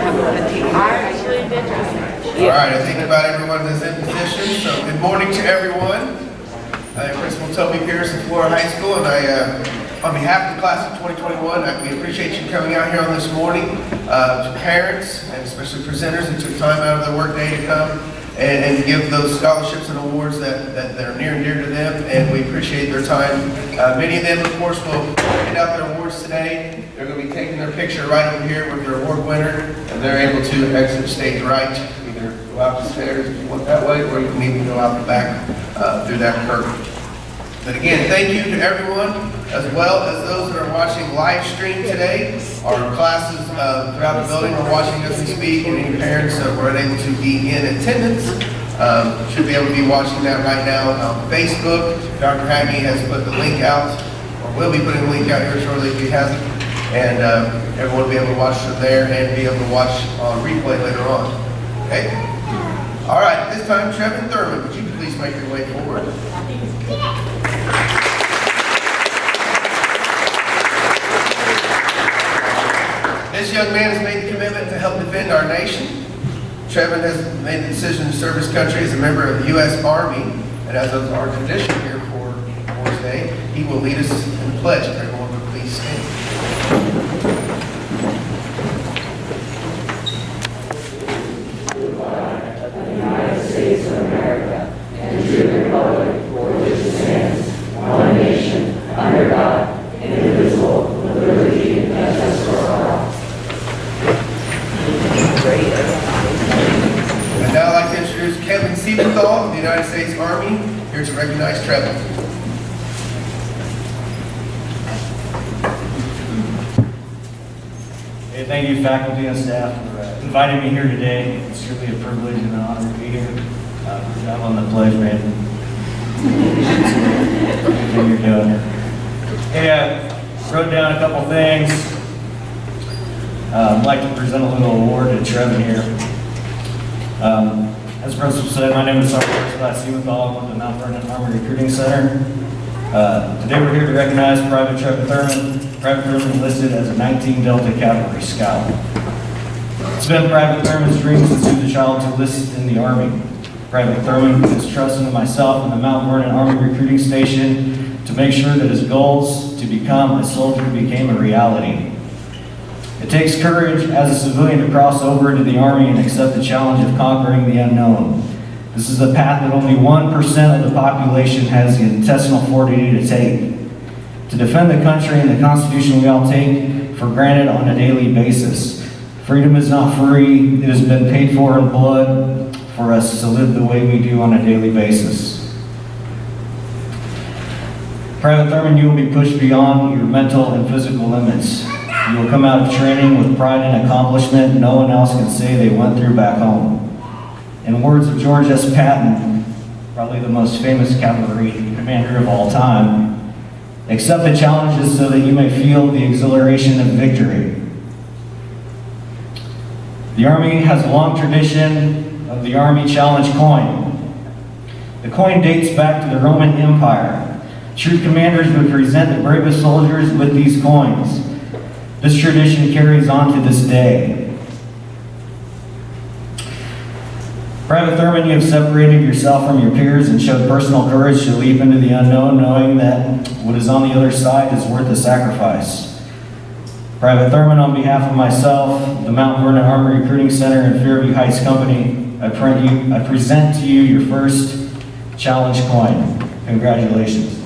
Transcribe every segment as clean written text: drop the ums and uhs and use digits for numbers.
All right, I think about everyone that's in position. So good morning to everyone. I'm Principal Toby Pierce at Florida High School, and on behalf of the class of 2021, we appreciate you coming out here on this morning. To parents, and especially presenters that took time out of their work day to come and give those scholarships and awards that are near and dear to them, and we appreciate their time. Many of them, of course, will hand out their awards today. They're going to be taking their picture right over here with their award winner, and they're able to exit stage right. Either go out the stairs if you want that way, or you can even go out the back through that curtain. But again, thank you to everyone, as well as those that are watching live stream today. Our classes throughout the building are watching as we speak, and any parents that were unable to be in attendance should be able to be watching that right now on Facebook. Dr. Hackney has put the link out, or will be putting the link out here shortly if he hasn't, and everyone will be able to watch from there and be able to watch on replay later on. Okay? All right, at this time, Trevin Thurman, would you please make your way forward? This young man has made the commitment to help defend our nation. Trevin has made the decision to serve his country as a member of the U.S. Army, and as of our tradition here for Wars Day, he will lead us in the pledge. If everyone would please stand. United States of America, and to the republic for which it stands, one nation, under God, indivisible, with liberty and justice for all. I'd now like to introduce Kevin Siebenthal of the United States Army, here to recognize Trevin. Hey, thank you, faculty and staff, for inviting me here today. It's really a privilege and an honor to be here. Good job on the pledge, man. What you're doing. Hey, I wrote down a couple things. I'd like to present a little award to Trevin here. As the principal said, my name is Sergeant First Siebenthal. I'm with the Mount Vernon Army Recruiting Center. Today we're here to recognize Private Trevin Thurman. Private Thurman enlisted as a 19 Delta Cavalry Scout. It's been Private Thurman's dream since he was a child to enlist in the Army. Private Thurman put his trust into myself and the Mount Vernon Army Recruiting Station to make sure that his goals to become a soldier became a reality. It takes courage as a civilian to cross over into the Army and accept the challenge of conquering the unknown. This is a path that only 1% of the population has the intestinal fortitude to take. To defend the country and the Constitution we all take for granted on a daily basis. Freedom is not free. It has been paid for in blood for us to live the way we do on a daily basis. Private Thurman, you will be pushed beyond your mental and physical limits. You will come out of training with pride and accomplishment no one else can say they went through back home. In words of George S. Patton, probably the most famous cavalry commander of all time, accept the challenges so that you may feel the exhilaration of victory. The Army has a long tradition of the Army Challenge coin. The coin dates back to the Roman Empire. True commanders would present the bravest soldiers with these coins. This tradition carries on to this day. Private Thurman, you have separated yourself from your peers and showed personal courage to leap into the unknown, knowing that what is on the other side is worth the sacrifice. Private Thurman, on behalf of myself, the Mount Vernon Army Recruiting Center, and Fairview Heights Company, I present to you your first challenge coin. Congratulations.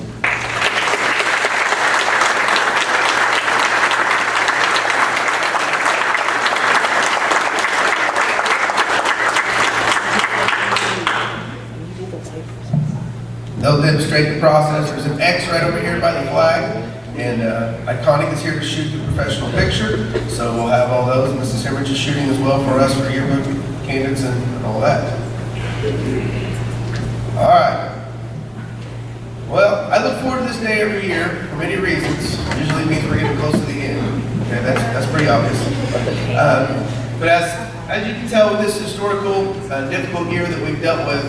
They'll demonstrate the process. There's an X right over here by the flag, and Iconic is here to shoot the professional picture. So we'll have all those. Mrs. Hemmerich is shooting as well for us for yearbook candidates and all that. All right. Well, I look forward to this day every year for many reasons. Usually means we're getting close to the end. Okay, that's pretty obvious. But as you can tell with this historical, difficult year that we've dealt with,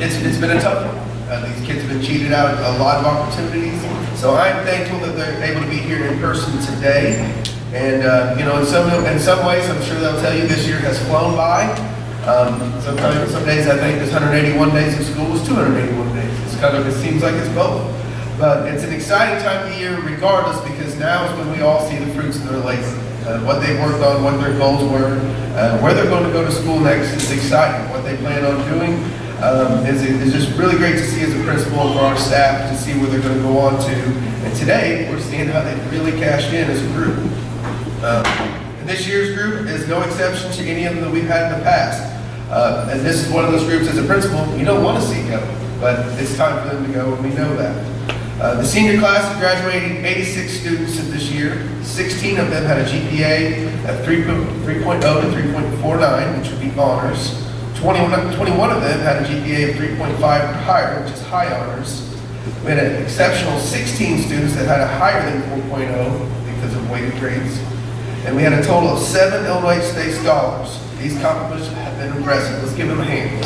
it's been a tough one. These kids have been cheated out of a lot of opportunities. So I'm thankful that they're able to be here in person today. And, you know, in some ways, I'm sure they'll tell you this year has flown by. Sometimes, some days I think this 181 days of school was 281 days. It seems like it's both. But it's an exciting time of the year regardless, because now is when we all see the fruits of their labor. What they've worked on, what their goals were, where they're going to go to school next is exciting. What they plan on doing is just really great to see as a principal and for our staff to see where they're going to go on to. And today, we're seeing how they've really cashed in as a group. And this year's group is no exception to any of them that we've had in the past. And this is one of those groups as a principal you don't want to see go, but it's time for them to go, and we know that. The senior class is graduating 86 students this year. 16 of them had a GPA of 3.0 to 3.49, which would be honors. 21 of them had a GPA of 3.5 or higher, which is high honors. We had an exceptional 16 students that had a higher than 4.0 because of weighted grades. And we had a total of 7 Illinois State Scholars. These accomplishments have been impressive. Let's give them a hand.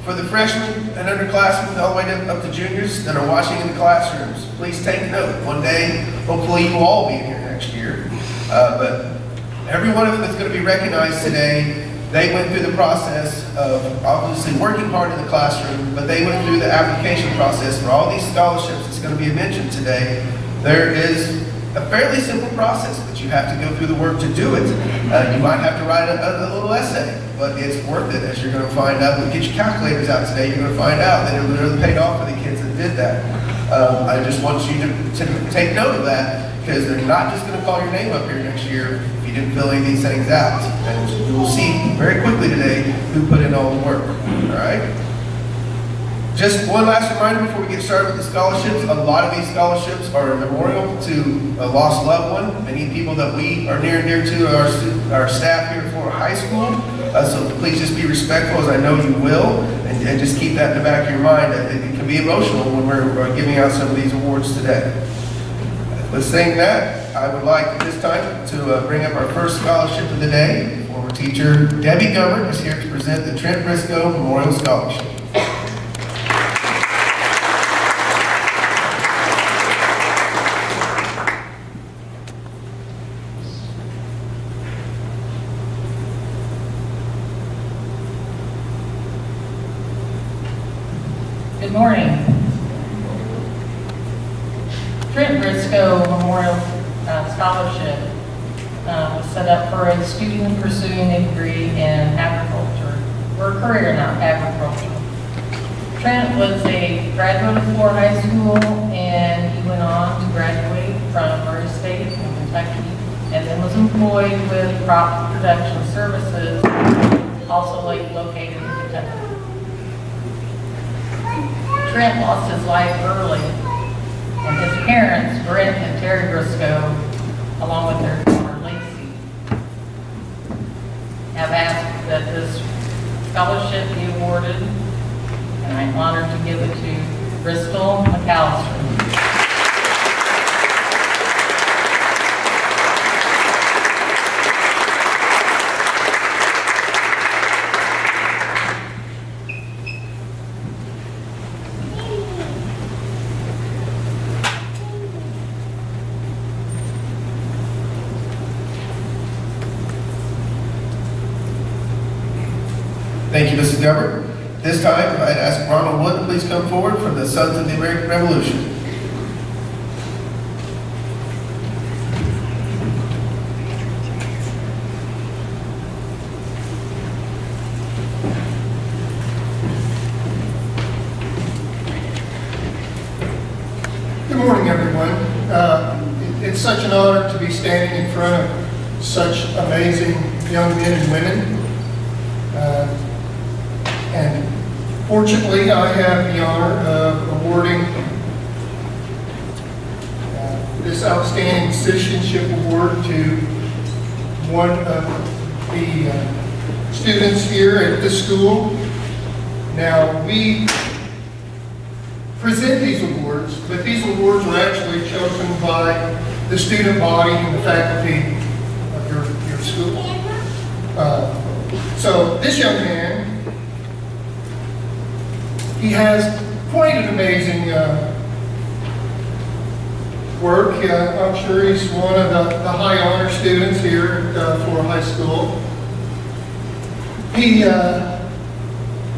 For the freshmen and underclassmen all the way up to juniors that are watching in the classrooms, please take note. One day, hopefully you will all be in here next year. But every one of them that's going to be recognized today, they went through the process of obviously working hard in the classroom, but they went through the application process for all these scholarships that's going to be mentioned today. There is a fairly simple process, but you have to go through the work to do it. You might have to write a little essay, but it's worth it, as you're going to find out. When you get your calculators out today, you're going to find out that it really paid off for the kids that did that. I just want you to take note of that, because they're not just going to call your name up here next year if you didn't fill any of these things out. And you will see very quickly today who put in all the work. All right? Just one last reminder before we get started with the scholarships. A lot of these scholarships are a memorial to a lost loved one. Many people that we are near and dear to our staff here at Florida High School. So please just be respectful, as I know you will, and just keep that in the back of your mind. It can be emotional when we're giving out some of these awards today. With saying that, I would like at this time to bring up our first scholarship of the day. Former teacher Debbie Gummert is here to present the Trent Frisco Memorial Scholarship. Good morning. Trent Frisco Memorial Scholarship was set up for a student pursuing a degree in agriculture, or a career in agriculture. Trent was a graduate of Florida High School, and he went on to graduate from Murray State in Kentucky, and then was employed with Crop Production Services, also located in Kentucky. Trent lost his life early, and his parents, Brent and Terry Frisco, along with their daughter Lacey, have asked that this scholarship be awarded, and I'm honored to give it to Bristol McAllister. Thank you, Mrs. Gummert. This time, I'd ask Ronald Wood to please come forward from the Sons of the American Revolution. Good morning, everyone. It's such an honor to be standing in front of such amazing young men and women. And fortunately, I have the honor of awarding this outstanding citizenship award to one of the students here at this school. Now, we present these awards, but these awards are actually chosen by the student body and the faculty of your school. So this young man, he has quite an amazing work. I'm sure he's one of the high honor students here at Florida High School. He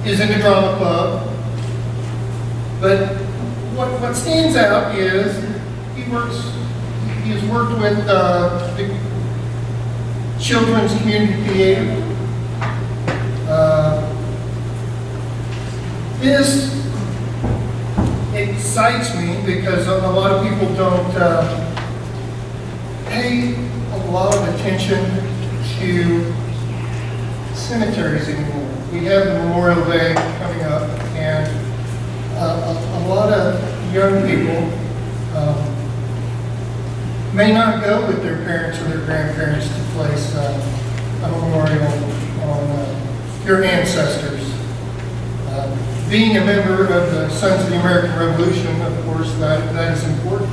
is in the drama club, but what stands out is he has worked with the Children's Community Theater. This excites me because a lot of people don't pay a lot of attention to cemeteries anymore. We have the Memorial Day coming up, and a lot of young people may not go with their parents or their grandparents to place a memorial on your ancestors. Being a member of the Sons of the American Revolution, of course, that is important.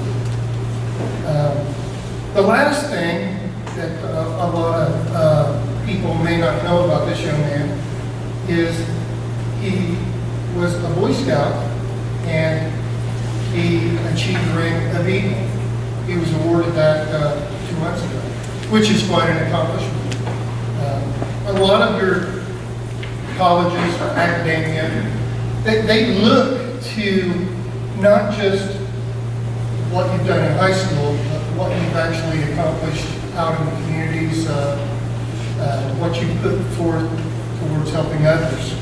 The last thing that a lot of people may not know about this young man is he was a Boy Scout and he achieved the rank of Eagle. He was awarded that 2 months ago, which is quite an accomplishment. A lot of your colleges or academia, they look to not just what you've done in high school, but what you've actually accomplished out in the communities, what you put forth towards helping others.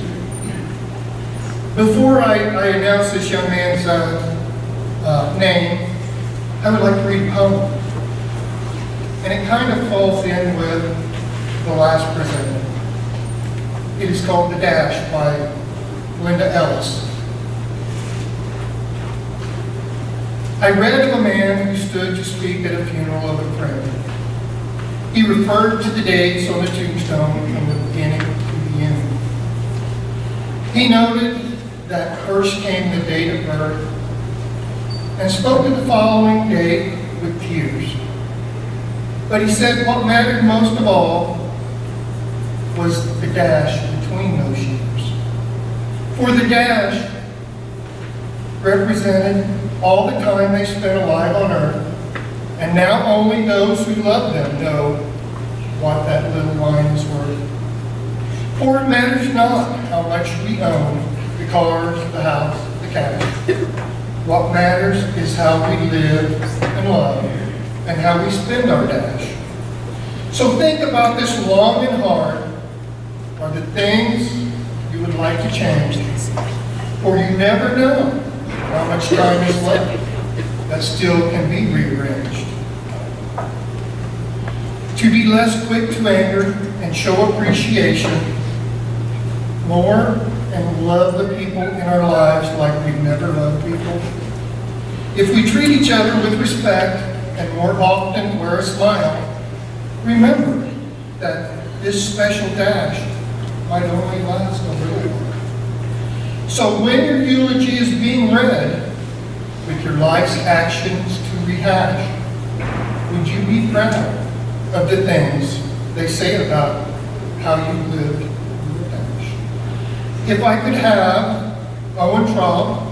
Before I announce this young man's name, I would like to read a poem. And it kind of falls in with the last presenter. It is called The Dash by Linda Ellis. I read of a man who stood to speak at a funeral of a friend. He referred to the dates on the tombstone from the beginning to the end. He noted that first came the date of birth and spoke of the following date with tears. But he said what mattered most of all was the dash between those years. For the dash represented all the time they spent alive on earth, and now only those who love them know what that little line is worth. For it matters not how much we own, the cars, the house, the cash. What matters is how we live and love, and how we spend our dash. So think about this long and hard. Are the things you would like to change? For you never know how much time is left that still can be rearranged. To be less quick to anger and show appreciation more and love the people in our lives like we've never loved people. If we treat each other with respect and more often wear a smile, remember that this special dash might only last a little while. So when your eulogy is being read, with your life's actions to rehash, would you be proud of the things they say about how you lived your dash? If I could have Owen Traub,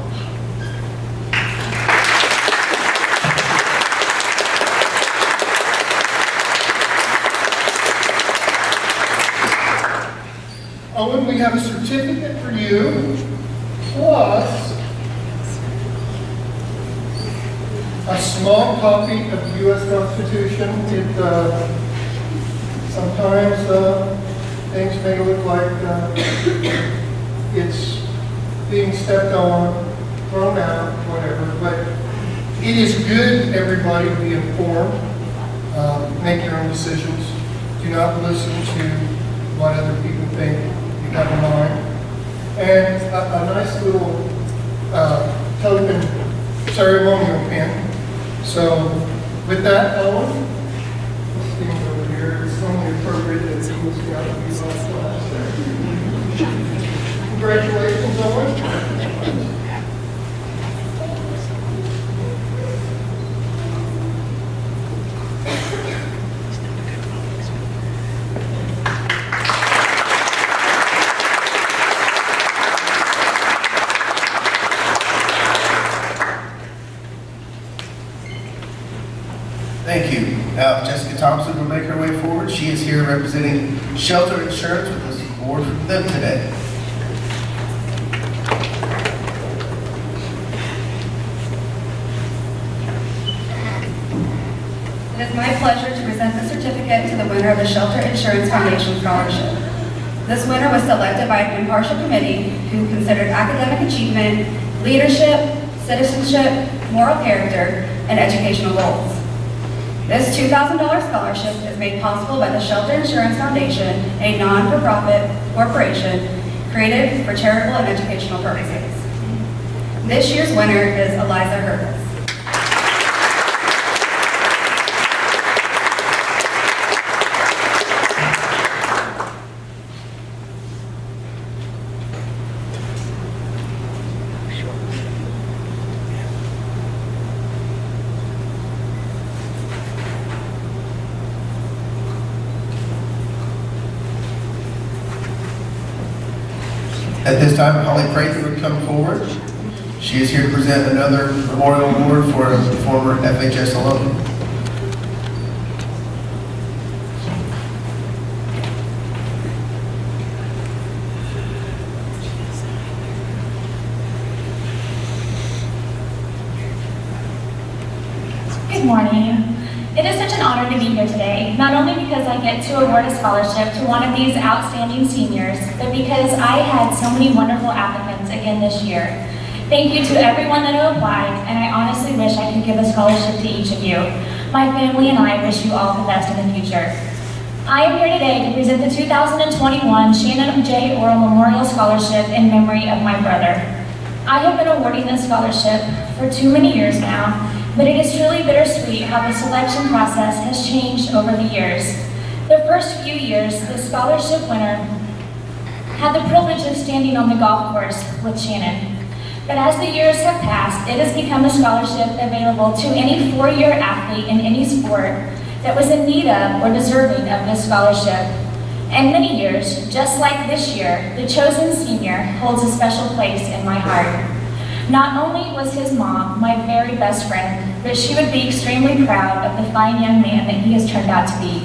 Owen, we have a certificate for you, plus a small copy of the U.S. Constitution. Sometimes things may look like it's being stepped on, thrown out, whatever, but it is good, everybody, to be informed, make your own decisions. Do not listen to what other people think you have in mind. And a nice little token ceremonial pin. So with that, Owen, let's stand over here. It's only appropriate that Eagles got to be last class. Congratulations, Owen. Thank you. Now, Jessica Thompson will make her way forward. She is here representing Shelter Insurance with this award from them today. It is my pleasure to present the certificate to the winner of the Shelter Insurance Foundation Scholarship. This winner was selected by an impartial committee who considered academic achievement, leadership, citizenship, moral character, and educational goals. This $2,000 scholarship is made possible by the Shelter Insurance Foundation, a non-for-profit corporation created for charitable and educational purposes. This year's winner is Eliza Hurtus. At this time, Holly Prather would come forward. She is here to present another memorial award for a former FHS alum. Good morning. It is such an honor to be here today, not only because I get to award a scholarship to one of these outstanding seniors, but because I had so many wonderful applicants again this year. Thank you to everyone that applied, and I honestly wish I could give a scholarship to each of you. My family and I wish you all the best in the future. I am here today to present the 2021 Shannon J. Oral Memorial Scholarship in memory of my brother. I have been awarding this scholarship for too many years now, but it is truly bittersweet how the selection process has changed over the years. The first few years, the scholarship winner had the privilege of standing on the golf course with Shannon. But as the years have passed, it has become a scholarship available to any four-year athlete in any sport that was in need of or deserving of this scholarship. And many years, just like this year, the chosen senior holds a special place in my heart. Not only was his mom my very best friend, but she would be extremely proud of the fine young man that he has turned out to be.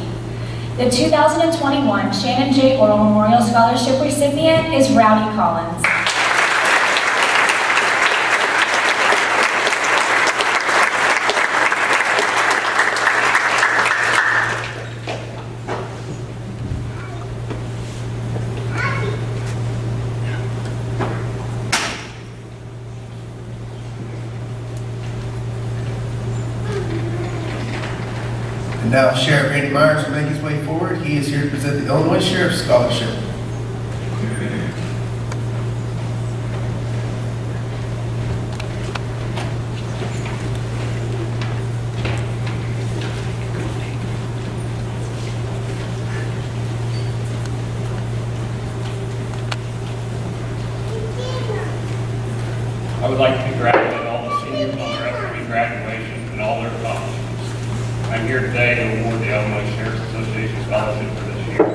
The 2021 Shannon J. Oral Memorial Scholarship recipient is Rowdy Collins. Now, Sheriff Randy Myers will make his way forward. He is here to present the Illinois Sheriff's Scholarship. I would like to congratulate all the seniors on their upcoming graduation and all their accomplishments. I'm here today to award the Illinois Sheriff's Association Scholarship for this year.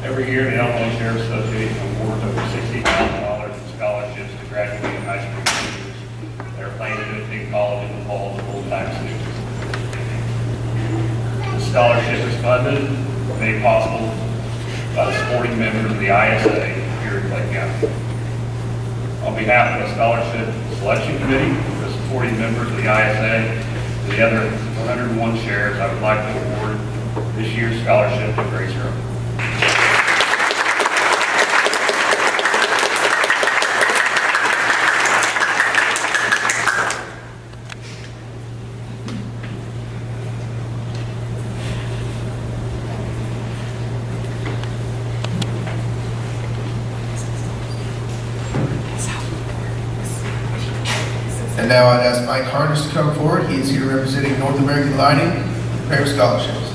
Every year, the Illinois Sheriff's Association awards over $60,000 in scholarships to graduating high school students that are planning to attend college in the fall as full-time students. The scholarship is funded, made possible by the supporting members of the ISA here in Clay County. On behalf of the Scholarship Selection Committee, the supporting members of the ISA, the other 101 sheriffs, I would like to award this year's scholarship to Brice. And now I'd ask Mike Harness to come forward. He is here representing North American Lighting, prepare scholarships.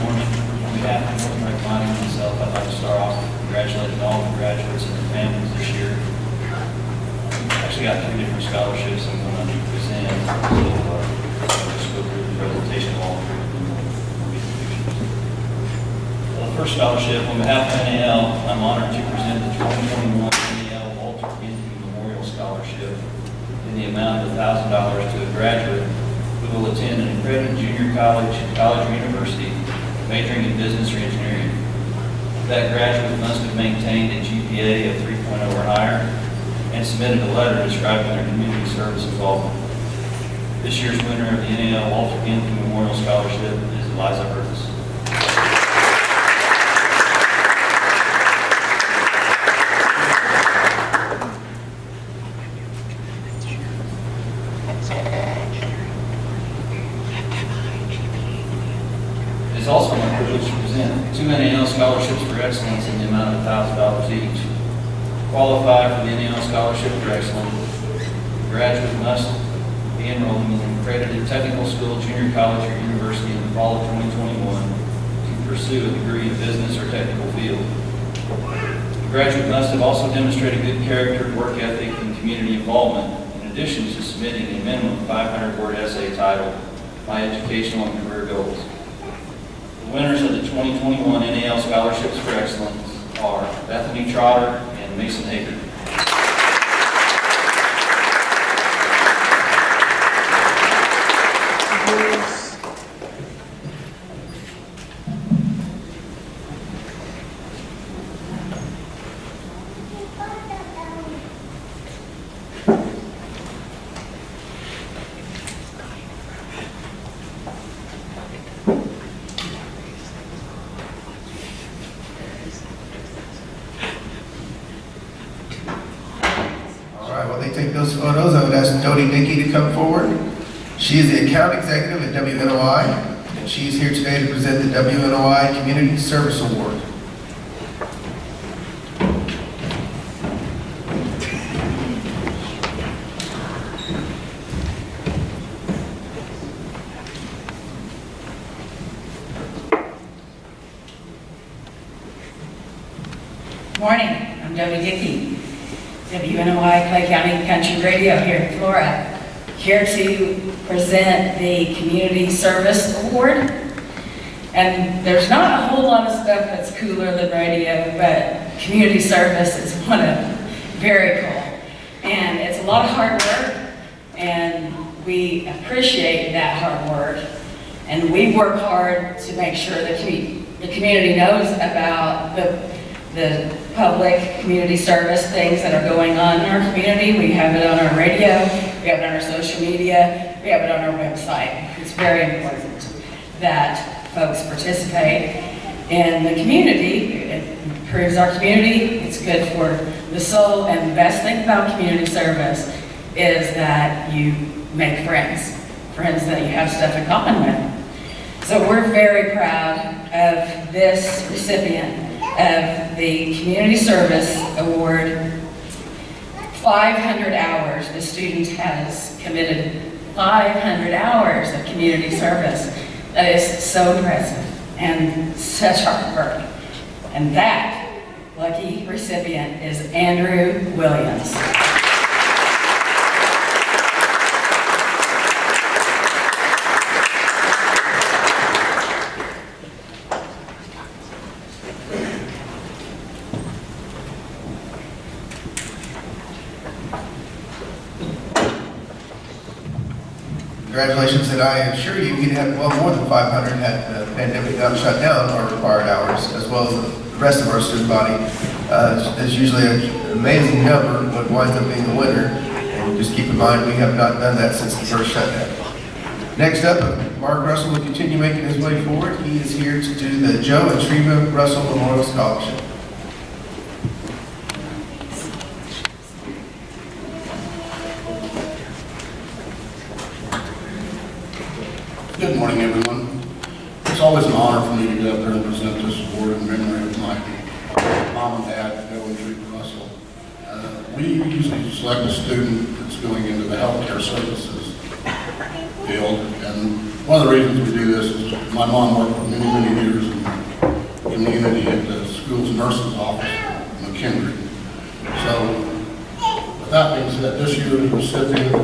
Morning. On behalf of North American Lighting and myself, I'd like to start off congratulating all the graduates and their families this year. Actually got 3 different scholarships I'm going to present. So, first scholarship, on behalf of NAL, I'm honored to present the 2021 NAL Walt Memorial Scholarship in the amount of $1,000 to a graduate who will attend an accredited junior college or university majoring in business or engineering. That graduate must have maintained a GPA of 3.0 or higher and submitted a letter describing their community service involvement. This year's winner of the NAL Walter Anthony Memorial Scholarship is Eliza Hurtus. It is also my privilege to present 2 NAL scholarships for excellence in the amount of $1,000 each. To qualify for the NAL Scholarship for Excellence, the graduate must be enrolling in an accredited technical school, junior college, or university in the fall of 2021 to pursue a degree in business or technical field. The graduate must have also demonstrated good character, work ethic, and community involvement, in addition to submitting a minimum 500-word essay titled My Educational and Career Goals. The winners of the 2021 NAL Scholarships for Excellence are Bethany Trotter and Mason Hager. Photos, I would ask Dodie Dickey to come forward. She is the account executive at WNOI, and she is here today to present the WNOI Community Service Award. Morning, I'm Dodie Dickey. WNOI Clay County Country Radio here in Florida, here to present the Community Service Award. And there's not a whole lot of stuff that's cooler than radio, but community service is one of them. Very cool. And it's a lot of hard work, and we appreciate that hard work. And we work hard to make sure that the community knows about the public community service things that are going on in our community. We have it on our radio, we have it on our social media, we have it on our website. It's very important that folks participate in the community. It improves our community, it's good for the soul, and the best thing about community service is that you make friends that you have stuff in common with. So we're very proud of this recipient of the Community Service Award. 500 hours, the student has committed 500 hours of community service. That is so impressive and such hard work. And that lucky recipient is Andrew Williams. Congratulations, and I assure you, you'd have well more than 500 had the pandemic not shut down our required hours, as well as the rest of our student body. There's usually an amazing number what winds up being the winner, and just keep in mind we have not done that since the first shutdown. Next up, Mark Russell will continue making his way forward. He is here to do the Joe and Treva Russell Memorial Scholarship. Good morning, everyone. It's always an honor for me to get up there and present this award in memory of my mom and dad, Joe and Treva Russell. We usually select a student that's going into the healthcare services field, and one of the reasons we do this is my mom worked for many, many years in the community at the school's nurse's office in McKendree. So, with that being said, this year's recipient of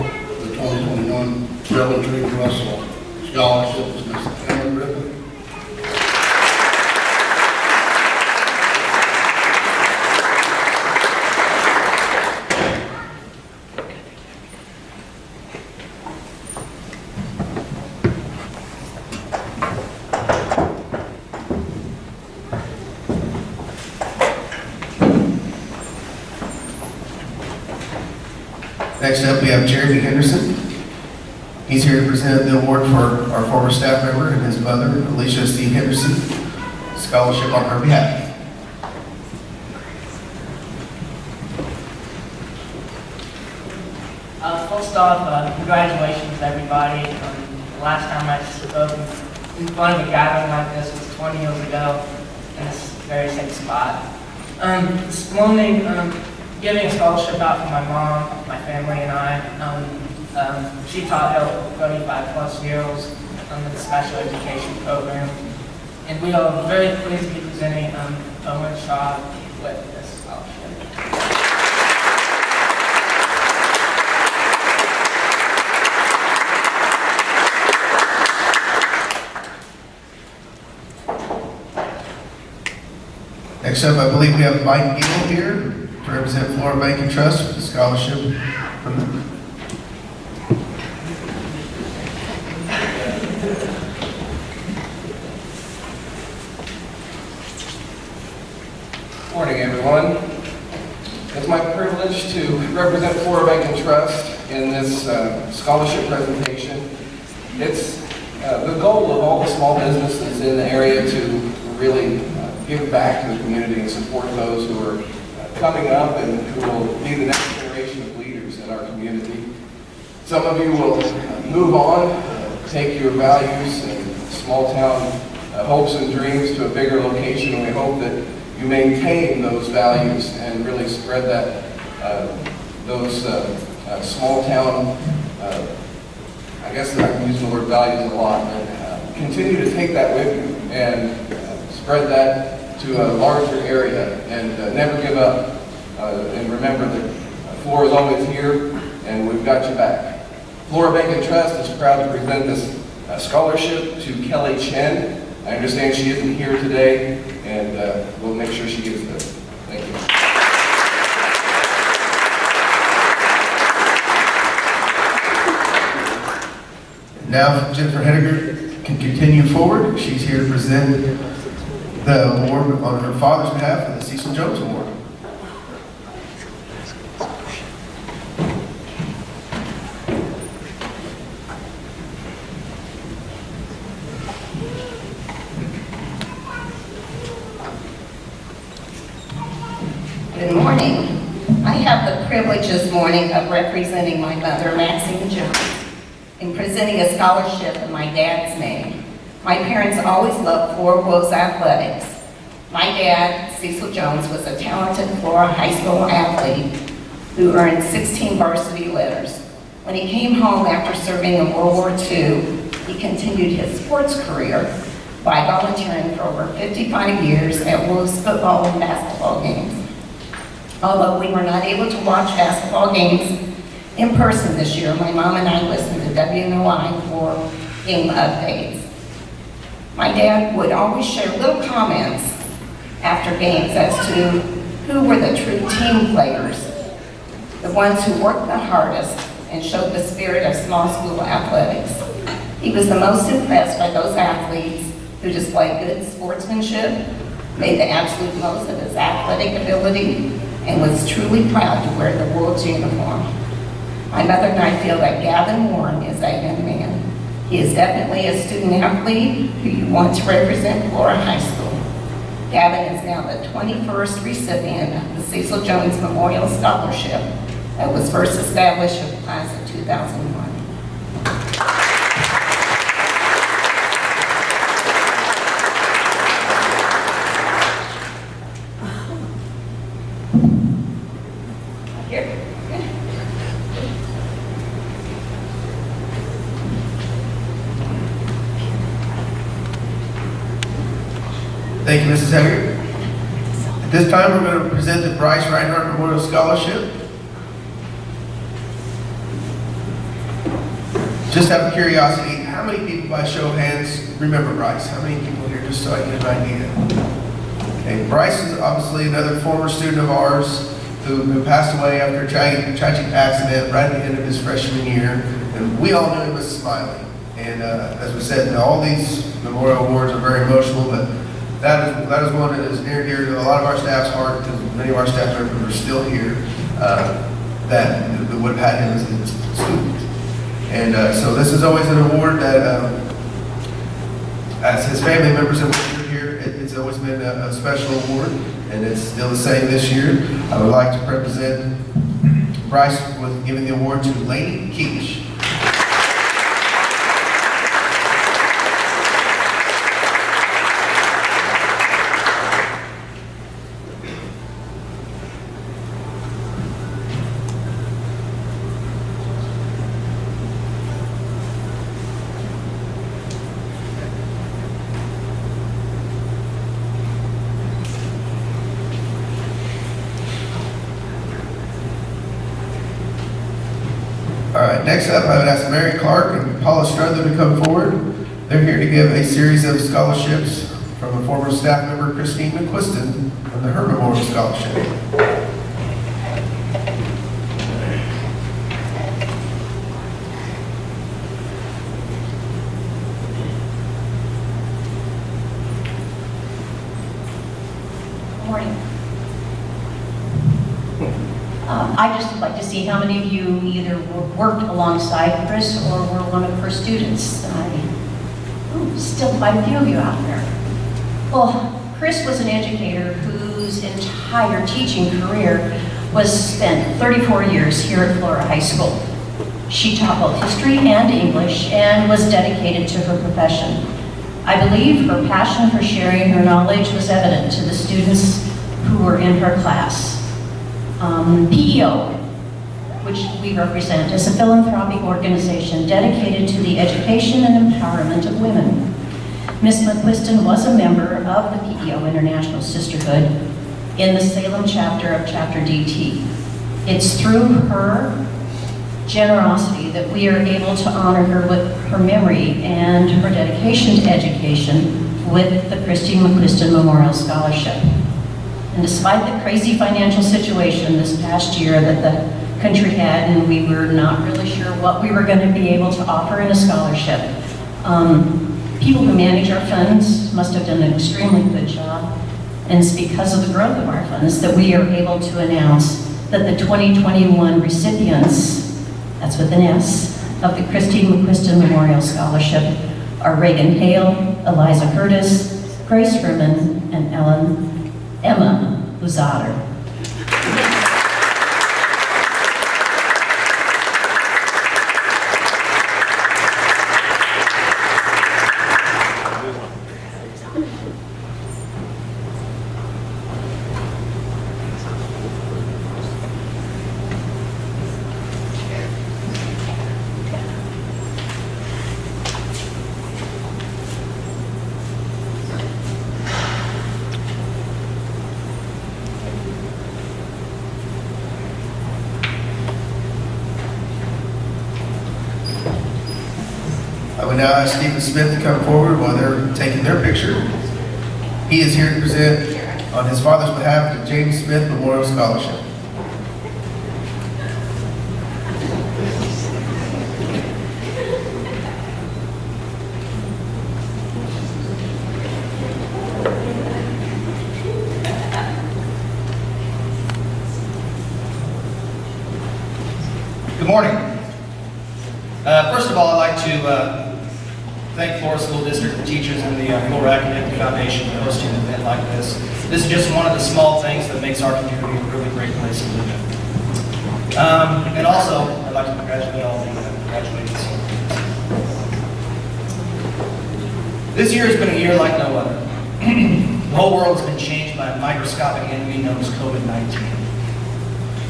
the 2021 Joe and Treva Russell Scholarship is Miss Emma Griffin. Next up, we have Jeremy Henderson. He's here to present the award for our former staff member and his mother, Eliza C. Henderson, scholarship on her behalf. First off, congratulations everybody. The last time I spoke in front of a gathering like this was 20 years ago in this very same spot. This morning, giving a scholarship out for my mom, my family, and I. She taught her 35 plus years in the special education program. And we are very pleased to be presenting Owen Shaw with this scholarship. Next up, I believe we have Mike Gill here to represent Florida Bank and Trust with the scholarship from the Morning, everyone. It's my privilege to represent Florida Bank and Trust in this scholarship presentation. It's the goal of all the small businesses in the area to really give back to the community and support those who are coming up and who will be the next generation of leaders in our community. Some of you will move on, take your values and small town hopes and dreams to a bigger location, and we hope that you maintain those values and really spread that those small town, I guess that I'm using the word values a lot, but continue to take that with you and spread that to a larger area and never give up. And remember that Flora is always here and we've got you back. Florida Bank and Trust is proud to present this scholarship to Kelly Chen. I understand she isn't here today, and we'll make sure she gets this. Thank you. Now, Jennifer Henniger can continue forward. She's here to present the award on her father's behalf for the Cecil Jones Award. Good morning. I have the privilege this morning of representing my mother, Maxine Jones, in presenting a scholarship in my dad's name. My parents always loved Flora Wolves athletics. My dad, Cecil Jones, was a talented Flora High School athlete who earned 16 varsity letters. When he came home after serving in World War II, he continued his sports career by volunteering for over 55 years at Wolves football and basketball games. Although we were not able to watch basketball games in person this year, my mom and I listened to WNOI for game updates. My dad would always share little comments after games as to who were the true team players, the ones who worked the hardest and showed the spirit of small school athletics. He was the most impressed by those athletes who displayed good sportsmanship, made the absolute most of his athletic ability, and was truly proud to wear the Wolves uniform. My mother and I feel that Gavin Warren is that young man. He is definitely a student athlete who you want to represent Flora High School. Gavin is now the 21st recipient of the Cecil Jones Memorial Scholarship that was first established in the class of 2001. Thank you, Mrs. Henniger. At this time, we're going to present the Brice Reinhardt Memorial Scholarship. Just out of curiosity, how many people by show of hands remember Brice? How many people here, just so I get an idea? Okay, Brice is obviously another former student of ours who passed away after a tragic accident right at the end of his freshman year, and we all knew he was smiling. And as we said, all these memorial awards are very emotional, but that is one that is near and dear to a lot of our staff's heart, because many of our staff members are still here. that would have had him as a student. And so this is always an award that, as his family members have been here, it's always been a special award, and it's still the same this year. I would like to represent Brice with giving the award to Laney Keith. All right, next up, I would ask Mary Clark and Paula Strother to come forward. They're here to give a series of scholarships from a former staff member, Christine McQuiston, under her Memorial Scholarship. Morning. I'd just like to see how many of you either worked alongside Chris or were one of her students. Still quite a few of you out there. Well, Chris was an educator whose entire teaching career was spent 34 years here at Flora High School. She taught both history and English and was dedicated to her profession. I believe her passion for sharing her knowledge was evident to the students who were in her class. PEO, which we represent, is a philanthropic organization dedicated to the education and empowerment of women. Ms. McQuiston was a member of the PEO International Sisterhood in the Salem chapter of Chapter DT. It's through her generosity that we are able to honor her with her memory and her dedication to education with the Christine McQuiston Memorial Scholarship. And despite the crazy financial situation this past year that the country had, and we were not really sure what we were going to be able to offer in a scholarship, people who manage our funds must have done an extremely good job. And it's because of the growth of our funds that we are able to announce that the 2021 recipients, that's with an S, of the Christine McQuiston Memorial Scholarship are Reagan Hale, Eliza Curtis, Grace Herman, and Emma Uzader. I would now ask Stephen Smith to come forward while they're taking their picture. He is here to present on his father's behalf the James Smith Memorial Scholarship. Good morning. First of all, I'd like to thank Flora School District, the teachers, and the Flora Academic Foundation for hosting an event like this. This is just one of the small things that makes our community a really great place to live in. And also, I'd like to congratulate all of you that graduated. This year has been a year like no other. The whole world has been changed by a microscopic enemy known as COVID-19.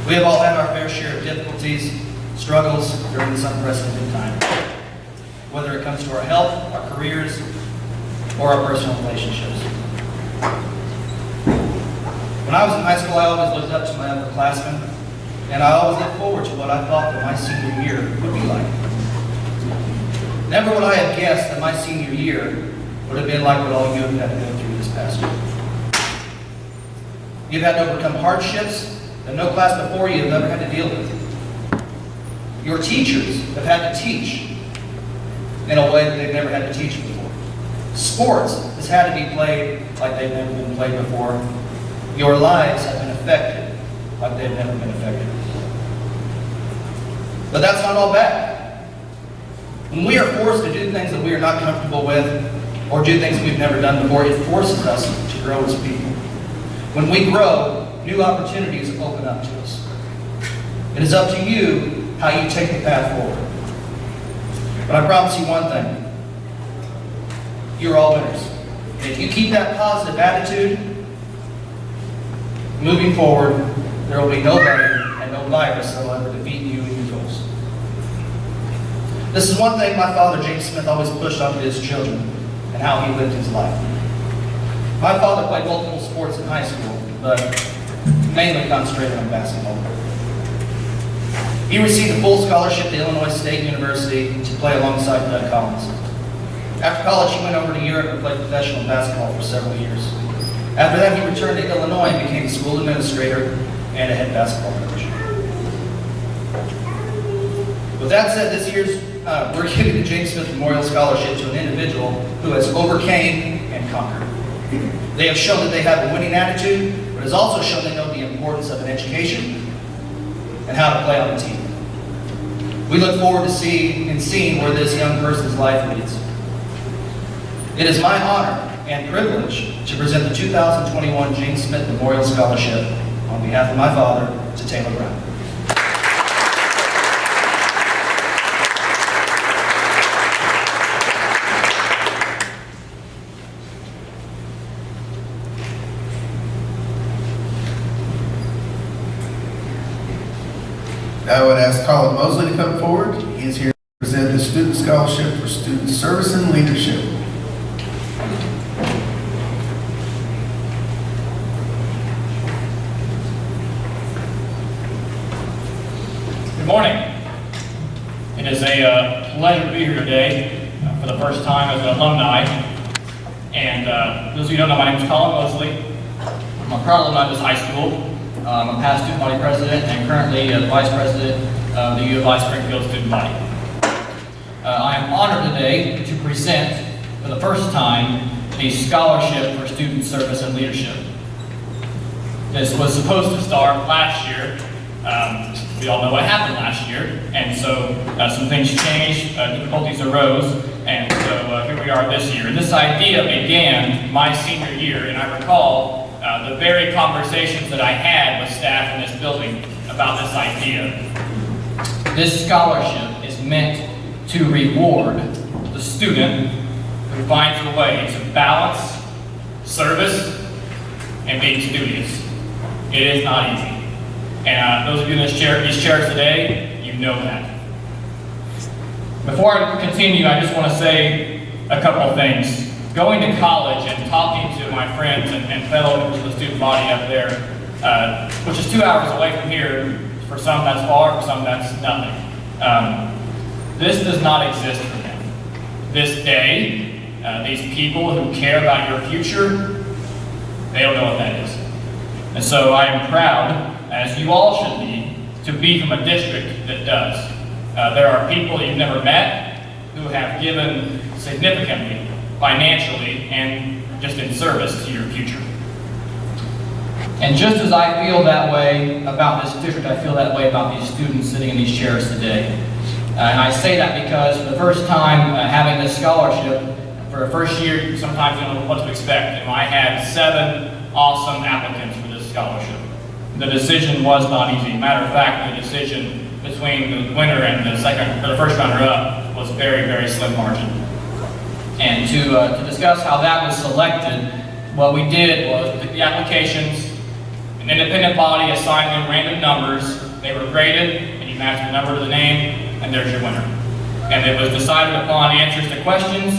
We have all had our fair share of difficulties, struggles during this unprecedented time, whether it comes to our health, our careers, or our personal relationships. When I was in high school, I always looked up to my upperclassmen, and I always looked forward to what I thought that my senior year would be like. Never would I have guessed that my senior year would have been like what all you have had to go through this past year. You've had to overcome hardships that no class before you have ever had to deal with. Your teachers have had to teach in a way that they've never had to teach before. Sports has had to be played like they've never been played before. Your lives have been affected like they've never been affected. But that's not all bad. When we are forced to do things that we are not comfortable with, or do things we've never done before, it forces us to grow as people. When we grow, new opportunities open up to us. It is up to you how you take the path forward. But I promise you one thing. You're all winners. And if you keep that positive attitude, moving forward, there will be nobody and no virus that will ever defeat you and your goals. This is one thing my father, James Smith, always pushed onto his children and how he lived his life. My father played multiple sports in high school, but mainly concentrated on basketball. He received a full scholarship to Illinois State University to play alongside Doug Collins. After college, he went over to Europe and played professional basketball for several years. After that, he returned to Illinois and became a school administrator and a head basketball coach. With that said, this year's we're giving the James Smith Memorial Scholarship to an individual who has overcame and conquered. They have shown that they have a winning attitude, but has also shown they know the importance of an education and how to play on a team. We look forward to seeing where this young person's life leads. It is my honor and privilege to present the 2021 James Smith Memorial Scholarship on behalf of my father to Taylor Brown. I would ask Colin Mosley to come forward. He is here to present the Student Scholarship for Student Service and Leadership. Good morning. It is a pleasure to be here today for the first time as an alumni. And those of you who don't know, my name is Colin Mosley. I'm a proud alumni of this high school. I'm a past student body president and currently vice president of the U of I Springfield student body. I am honored today to present for the first time the Scholarship for Student Service and Leadership. This was supposed to start last year. We all know what happened last year, and so some things changed, difficulties arose, and so here we are this year. And this idea began my senior year, and I recall the very conversations that I had with staff in this building about this idea. This scholarship is meant to reward the student who finds a way to balance service and being studious. It is not easy. And those of you in these chairs today, you know that. Before I continue, I just want to say a couple of things. Going to college and talking to my friends and fellow members of the student body up there, which is 2 hours away from here, for some that's far, for some that's nothing. This does not exist for them. This day, these people who care about your future, they don't know what that is. And so I am proud, as you all should be from a district that does. There are people you've never met who have given significantly, financially, and just in service to your future. And just as I feel that way about this district, I feel that way about these students sitting in these chairs today. And I say that because for the first time having this scholarship, for a first year, sometimes you don't know what to expect. And I had 7 awesome applicants for this scholarship. The decision was not easy. Matter of fact, the decision between the winner and the first runner-up was very, very slim margin. And to discuss how that was selected, what we did was we took the applications, an independent body assigned them random numbers, they were graded, and you matched the number to the name, and there's your winner. And it was decided upon answers to questions,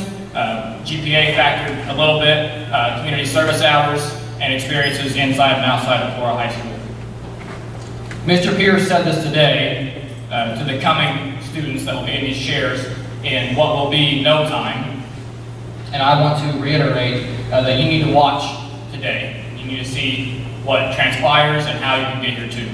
GPA factored a little bit, community service hours, and experiences inside and outside of Flora High School. Mr. Pierce said this today to the coming students that will be in these chairs in what will be no time. And I want to reiterate that you need to watch today. You need to see what transpires and how you can get here too.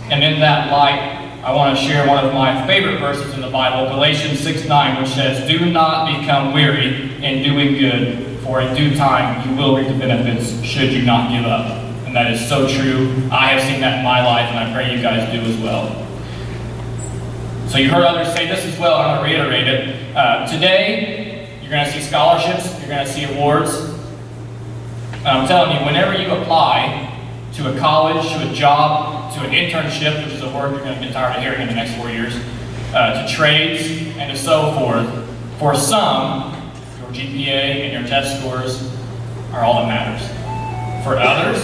And in that light, I want to share one of my favorite verses in the Bible, Galatians 6:9, which says, "Do not become weary in doing good, for in due time you will reap the benefits should you not give up." And that is so true. I have seen that in my life, and I pray you guys do as well. So you heard others say this as well, I'm going to reiterate it. Today, you're going to see scholarships, you're going to see awards. I'm telling you, whenever you apply to a college, to a job, to an internship, which is a word you're going to get tired of hearing in the next 4 years, to trades, and so forth, for some, your GPA and your test scores are all that matters. For others,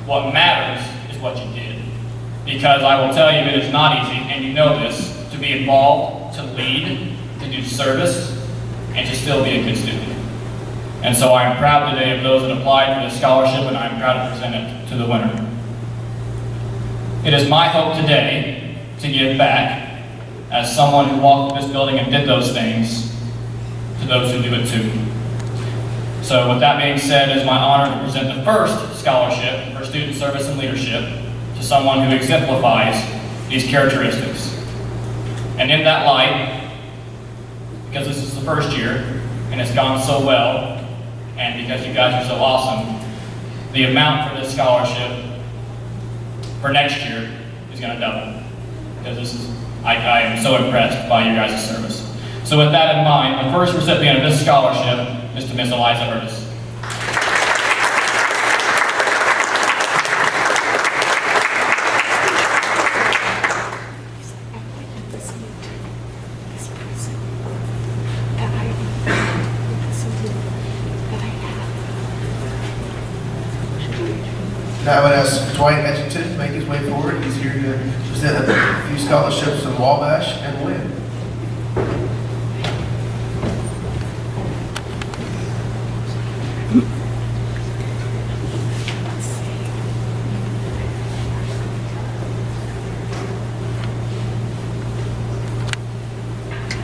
what matters is what you did. Because I will tell you, it is not easy, and you know this, to be involved, to lead, to do service, and to still be a good student. And so I am proud today of those that applied for this scholarship, and I am proud to present it to the winner. It is my hope today to give back, as someone who walked this building and did those things, to those who do it too. So with that being said, it is my honor to present the first scholarship for student service and leadership to someone who exemplifies these characteristics. And in that light, because this is the first year, and it's gone so well, and because you guys are so awesome, the amount for this scholarship for next year is going to double. Because this is, I am so impressed by you guys' service. So with that in mind, the first recipient of this scholarship is to Miss Eliza Hurtus. Now I would ask Dwight Edgerton to make his way forward. He's here to present a few scholarships from Wabash and Lynn.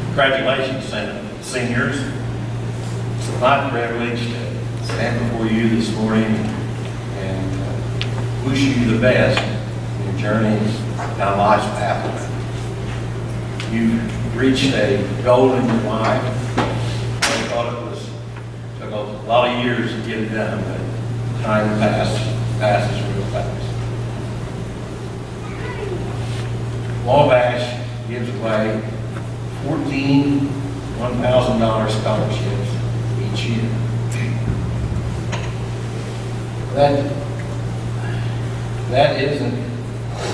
Congratulations, seniors. It's my privilege to stand before you this morning and wish you the best in your journey down life's pathway. You've reached a goal in your life. I thought took a lot of years to get it done, but time passes real fast. Wabash gives away 14 $1,000 scholarships each year. That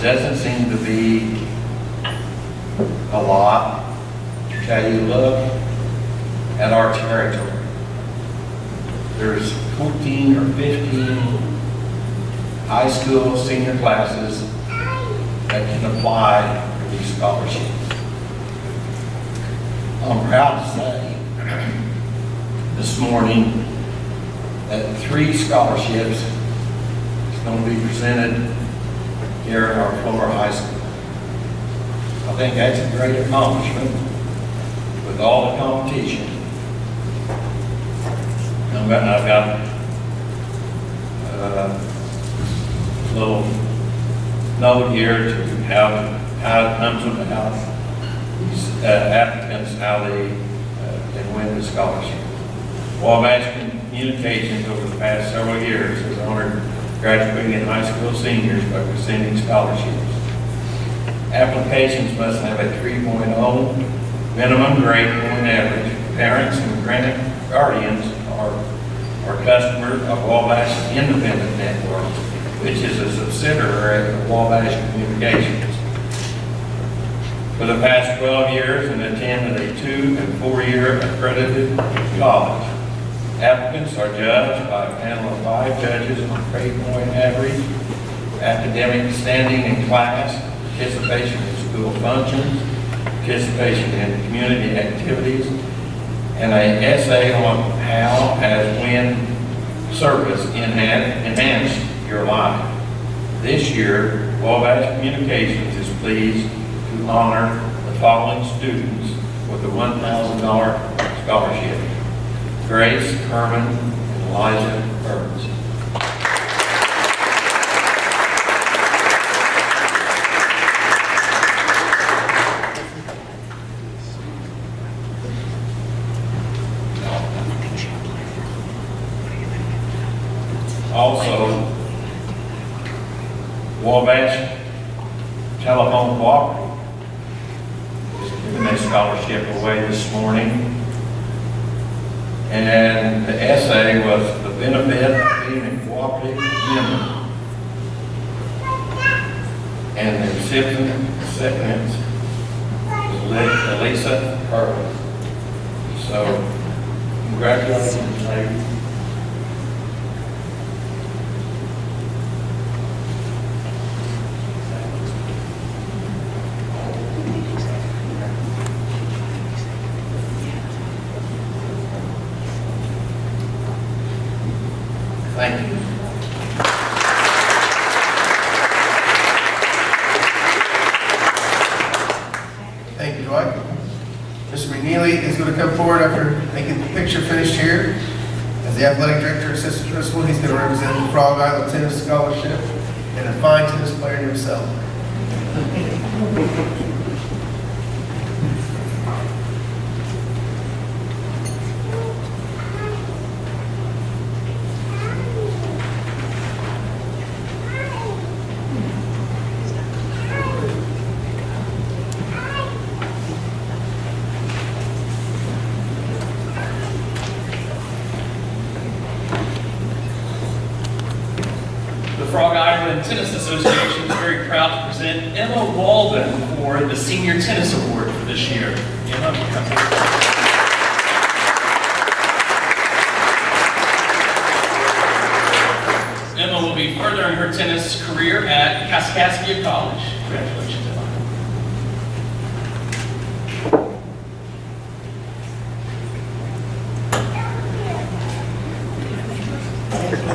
doesn't seem to be a lot until you look at our territory. There's 14 or 15 high school senior classes that can apply for these scholarships. I'm proud to say this morning that 3 scholarships is going to be presented here at our Florida High School. I think that's a great accomplishment with all the competition. I've got a little note here to how it comes about. These applicants, how they can win the scholarship. Wabash Communications over the past several years has honored graduating high school seniors by presenting scholarships. Applications must have a 3.0 minimum grade point average. Parents and guardians are customers of Wabash Independent Network, which is a subsidiary of Wabash Communications. For the past 12 years and attended a 2- and 4-year accredited college. Applicants are judged by a panel of 5 judges on grade point average, academic standing in class, participation in school functions, participation in community activities, and an essay on how has when service enhanced your life. This year, Wabash Communications is pleased to honor the following students with a $1,000 scholarship: Grace Herman and Eliza Hurtus. Also, Wabash Telephone Cooperative giving a scholarship away this morning. And the essay was the benefit of being a cooperative member. And the recipient was Eliza Hurtus. So, congratulations, lady. Thank you. Thank you, Dwight. Mr. McNeely is going to come forward after making the picture finished here. As the athletic director, assistant principal, he's going to represent the Frog Island Tennis Scholarship and a fine tennis player himself. Frog Island Tennis Association is very proud to present Emma Waldman for the Senior Tennis Award for this year. Emma, come here. Emma will be furthering her tennis career at Kaskaskia College. Congratulations, Emma.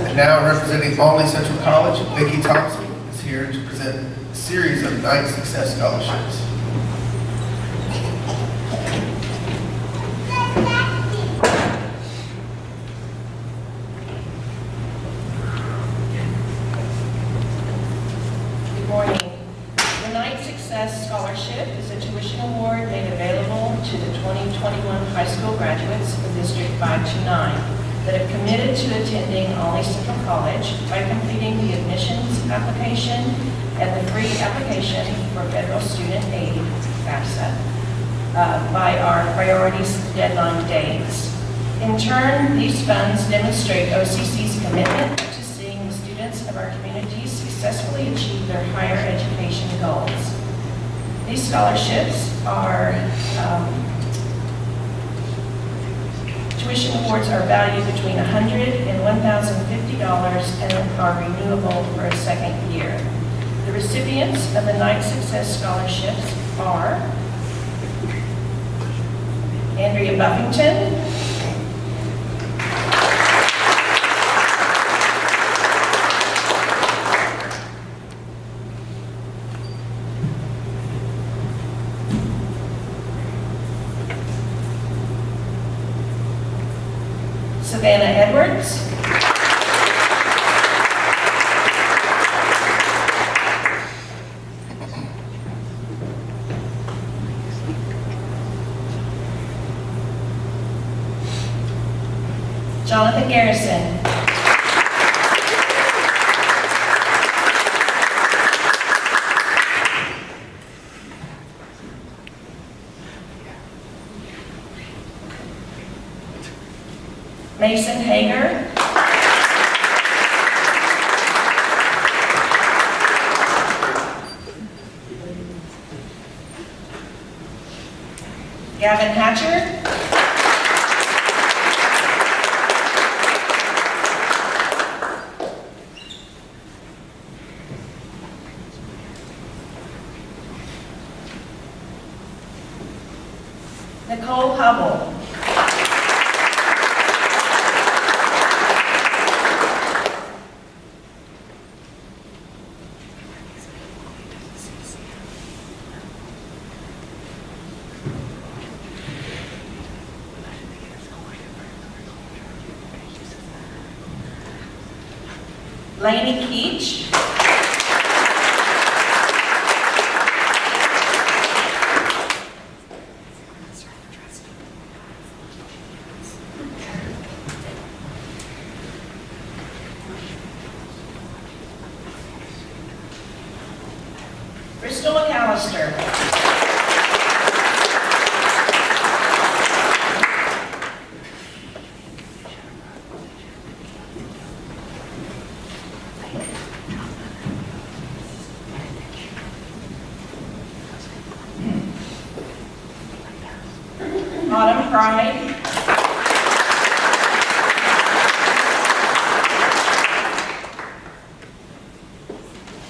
And now representing Olney Central College, Vicki Thompson is here to present a series of Night Success Scholarships. Good morning. The Night Success Scholarship is a tuition award made available to the 2021 high school graduates of District 529 that have committed to attending Olney Central College by completing the admissions application and the free application for federal student aid, FAFSA, by our priorities deadline dates. In turn, these funds demonstrate OCC's commitment to seeing the students of our communities successfully achieve their higher education goals. These scholarships are tuition awards are valued between $100 and $1,050 and are renewable for a second year. The recipients of the Night Success Scholarships are Andrea Buffington, Savannah Edwards, Jonathan Garrison, Mason Hager, Gavin Hatcher, Nicole Pebble, Laney Keith, Crystal McAllister, Autumn Pride.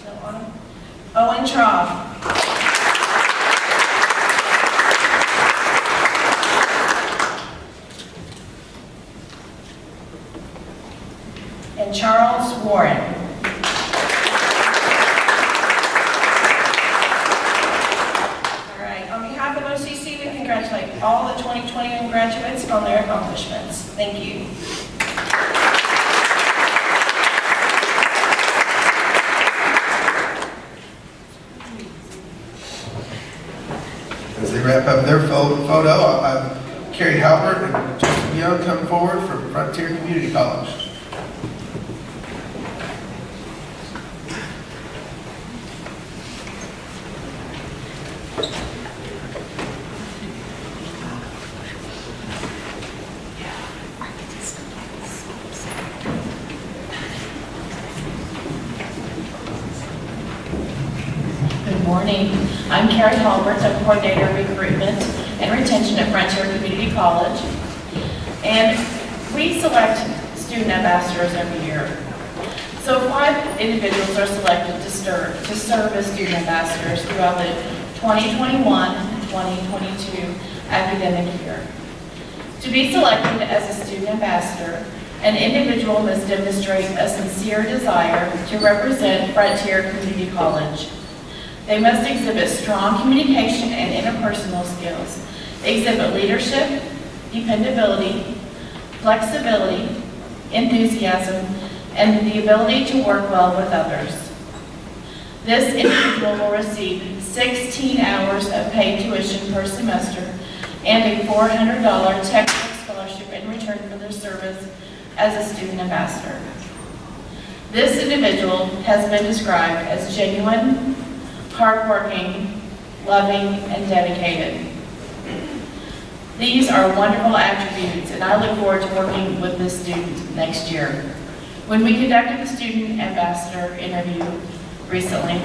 No, Autumn. Owen Trough. And Charles Warren. All right, on behalf of OCC, we congratulate all the 2021 graduates on their accomplishments. Thank you. As they wrap up their photo, I'll have Carrie Halbert and Justin Young come forward from Frontier Community College. Good morning. I'm Carrie Halbert, I'm Coordinator of Recruitment and Retention at Frontier Community College. And we select student ambassadors every year. So 5 individuals are selected to serve as student ambassadors throughout the 2021-2022 academic year. To be selected as a student ambassador, an individual must demonstrate a sincere desire to represent Frontier Community College. They must exhibit strong communication and interpersonal skills, exhibit leadership, dependability, flexibility, enthusiasm, and the ability to work well with others. This individual will receive 16 hours of paid tuition per semester and a $400 textbook scholarship in return for their service as a student ambassador. This individual has been described as genuine, hardworking, loving, and dedicated. These are wonderful attributes, and I look forward to working with this student next year. When we conducted the student ambassador interview recently,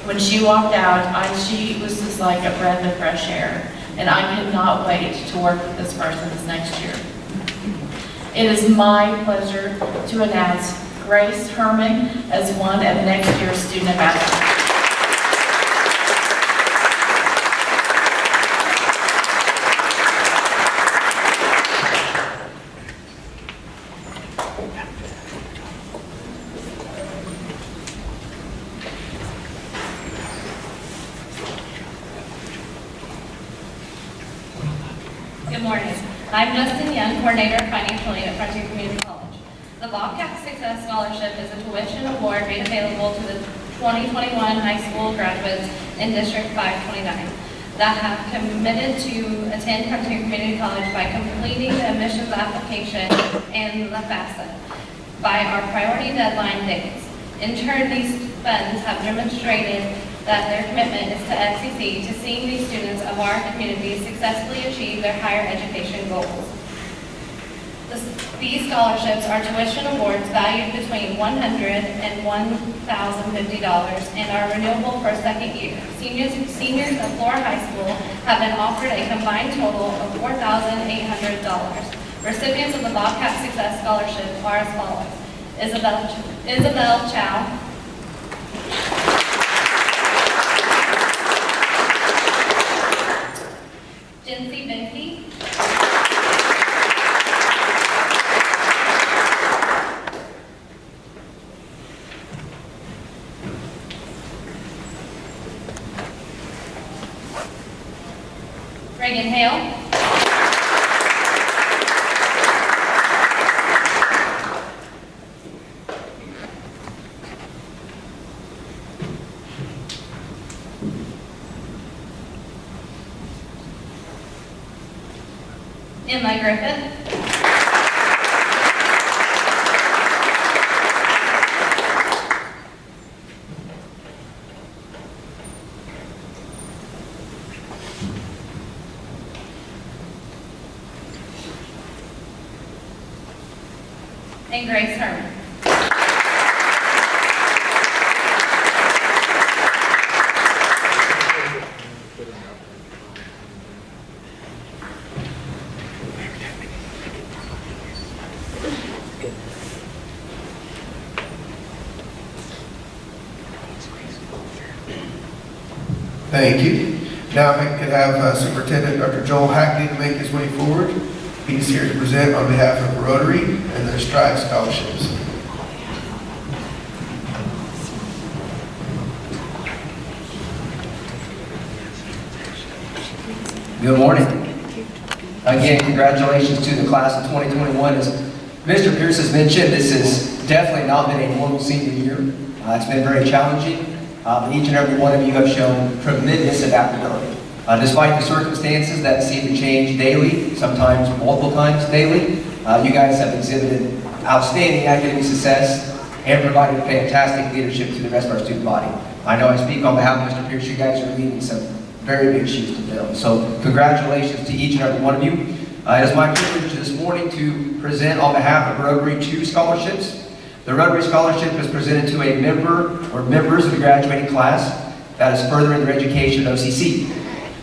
when she walked out, she was just like a breath of fresh air, and I cannot wait to work with this person this next year. It is my pleasure to announce Grace Herman as one of next year's student ambassadors. Good morning. I'm Justin Young, Coordinator of Financial Aid at Frontier Community College. The Bobcat Success Scholarship is a tuition award made available to the 2021 high school graduates in District 529 that have committed to attend Frontier Community College by completing the admissions application and the FAFSA by our priority deadline dates. In turn, these funds have demonstrated that their commitment is to FCC to seeing these students of our community successfully achieve their higher education goals. These scholarships are tuition awards valued between $100 and $1,050 and are renewable for a second year. Seniors of Flora High School have been offered a combined total of $4,800. Recipients of the Bobcat Success Scholarship are as follows: Isabel Chow, Jincy Benke, Reagan Hale, Emma Griffith, and Grace Herman. Thank you. Now if I could have Superintendent Dr. Joel Hackney to make his way forward. He's here to present on behalf of Rotary and their Strive scholarships. Good morning. Again, congratulations to the class of 2021. As Mr. Pierce has mentioned, this has definitely not been a normal senior year. It's been very challenging, but each and every one of you have shown tremendous adaptability. Despite the circumstances that seem to change daily, sometimes multiple times daily, you guys have exhibited outstanding academic success and provided fantastic leadership to the rest of our student body. I know I speak on behalf of Mr. Pierce, you guys are leading some very big shoes to fill. So congratulations to each and every one of you. It is my privilege this morning to present on behalf of Rotary 2 scholarships. The Rotary Scholarship is presented to a member or members of the graduating class that is furthering their education at OCC.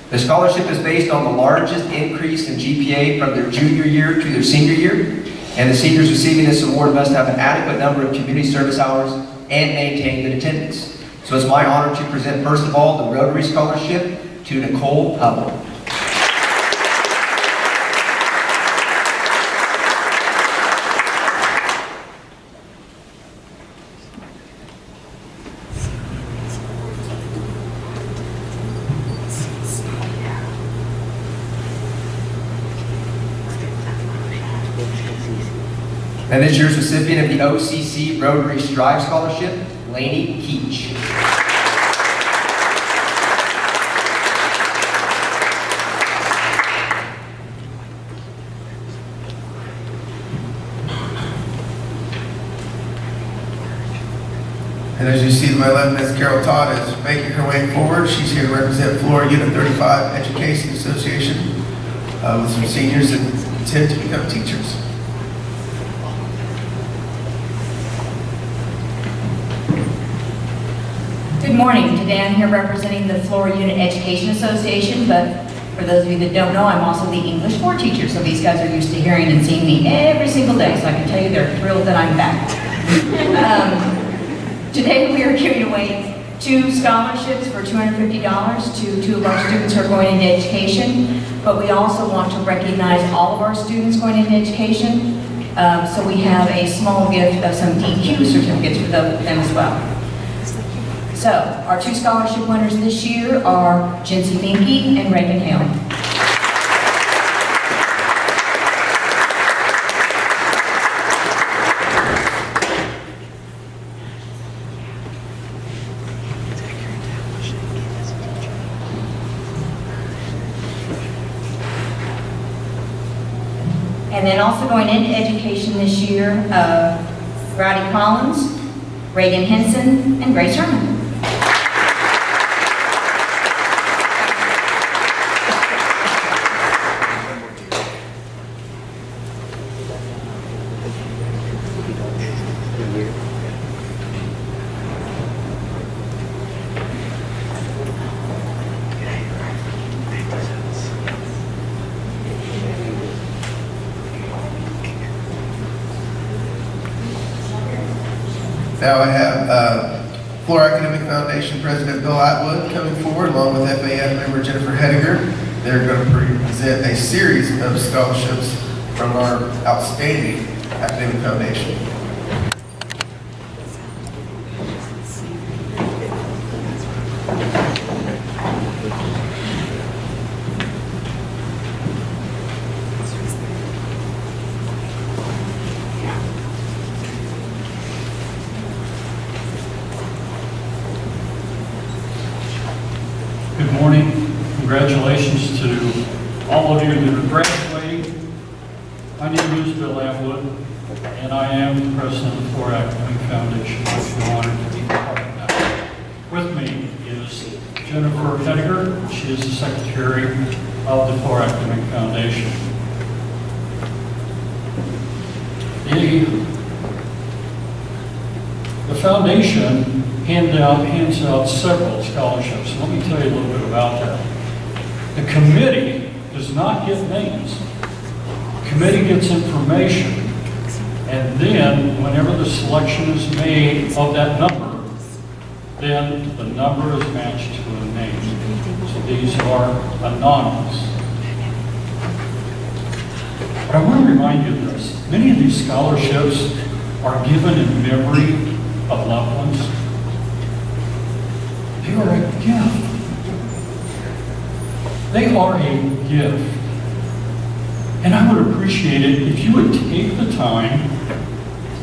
The scholarship is based on the largest increase in GPA from their junior year to their senior year, and the seniors receiving this award must have an adequate number of community service hours and maintain good attendance. So it's my honor to present first of all the Rotary Scholarship to Nicole, Pebble. And this year's recipient of the OCC Rotary Strive Scholarship, Laney Keith. And as you see to my left, Ms. Carol Todd is making her way forward. She's here to represent Florida Unit 35 Education Association with some seniors that intend to become teachers. Good morning. Today I'm here representing the Florida Unit Education Association, but for those of you that don't know, I'm also the English 4 teacher, so these guys are used to hearing and seeing me every single day, so I can tell you they're thrilled that I'm back. Today we are giving away 2 scholarships for $250 to 2 of our students who are going into education, but we also want to recognize all of our students going into education, so we have a small gift of some DQ certificates for them as well. So, our 2 scholarship winners this year are Jinsey Binky and Reagan Hale. And then also going into education this year, Rowdy Collins, Reagan Henson, and Grace Herman. Now I have Florida Academic Foundation President Bill Atwood coming forward, along with FAF member Jennifer Hediger. They're going to present a series of scholarships from our outstanding academic foundation. Congratulations to all of you that are graduating. My name is Bill Atwood, and I am the president of the Florida Academic Foundation. I feel honored to be part of that. With me is Jennifer Hediger. She is the secretary of the Florida Academic Foundation. The foundation hands out several scholarships. Let me tell you a little bit about that. The committee does not get names. The committee gets information, and then whenever the selection is made of that number, then the number is matched to a name. these are anonymous. But I want to remind you of this. Many of these scholarships are given in memory of loved ones. They are a gift. They are a gift. And I would appreciate it if you would take the time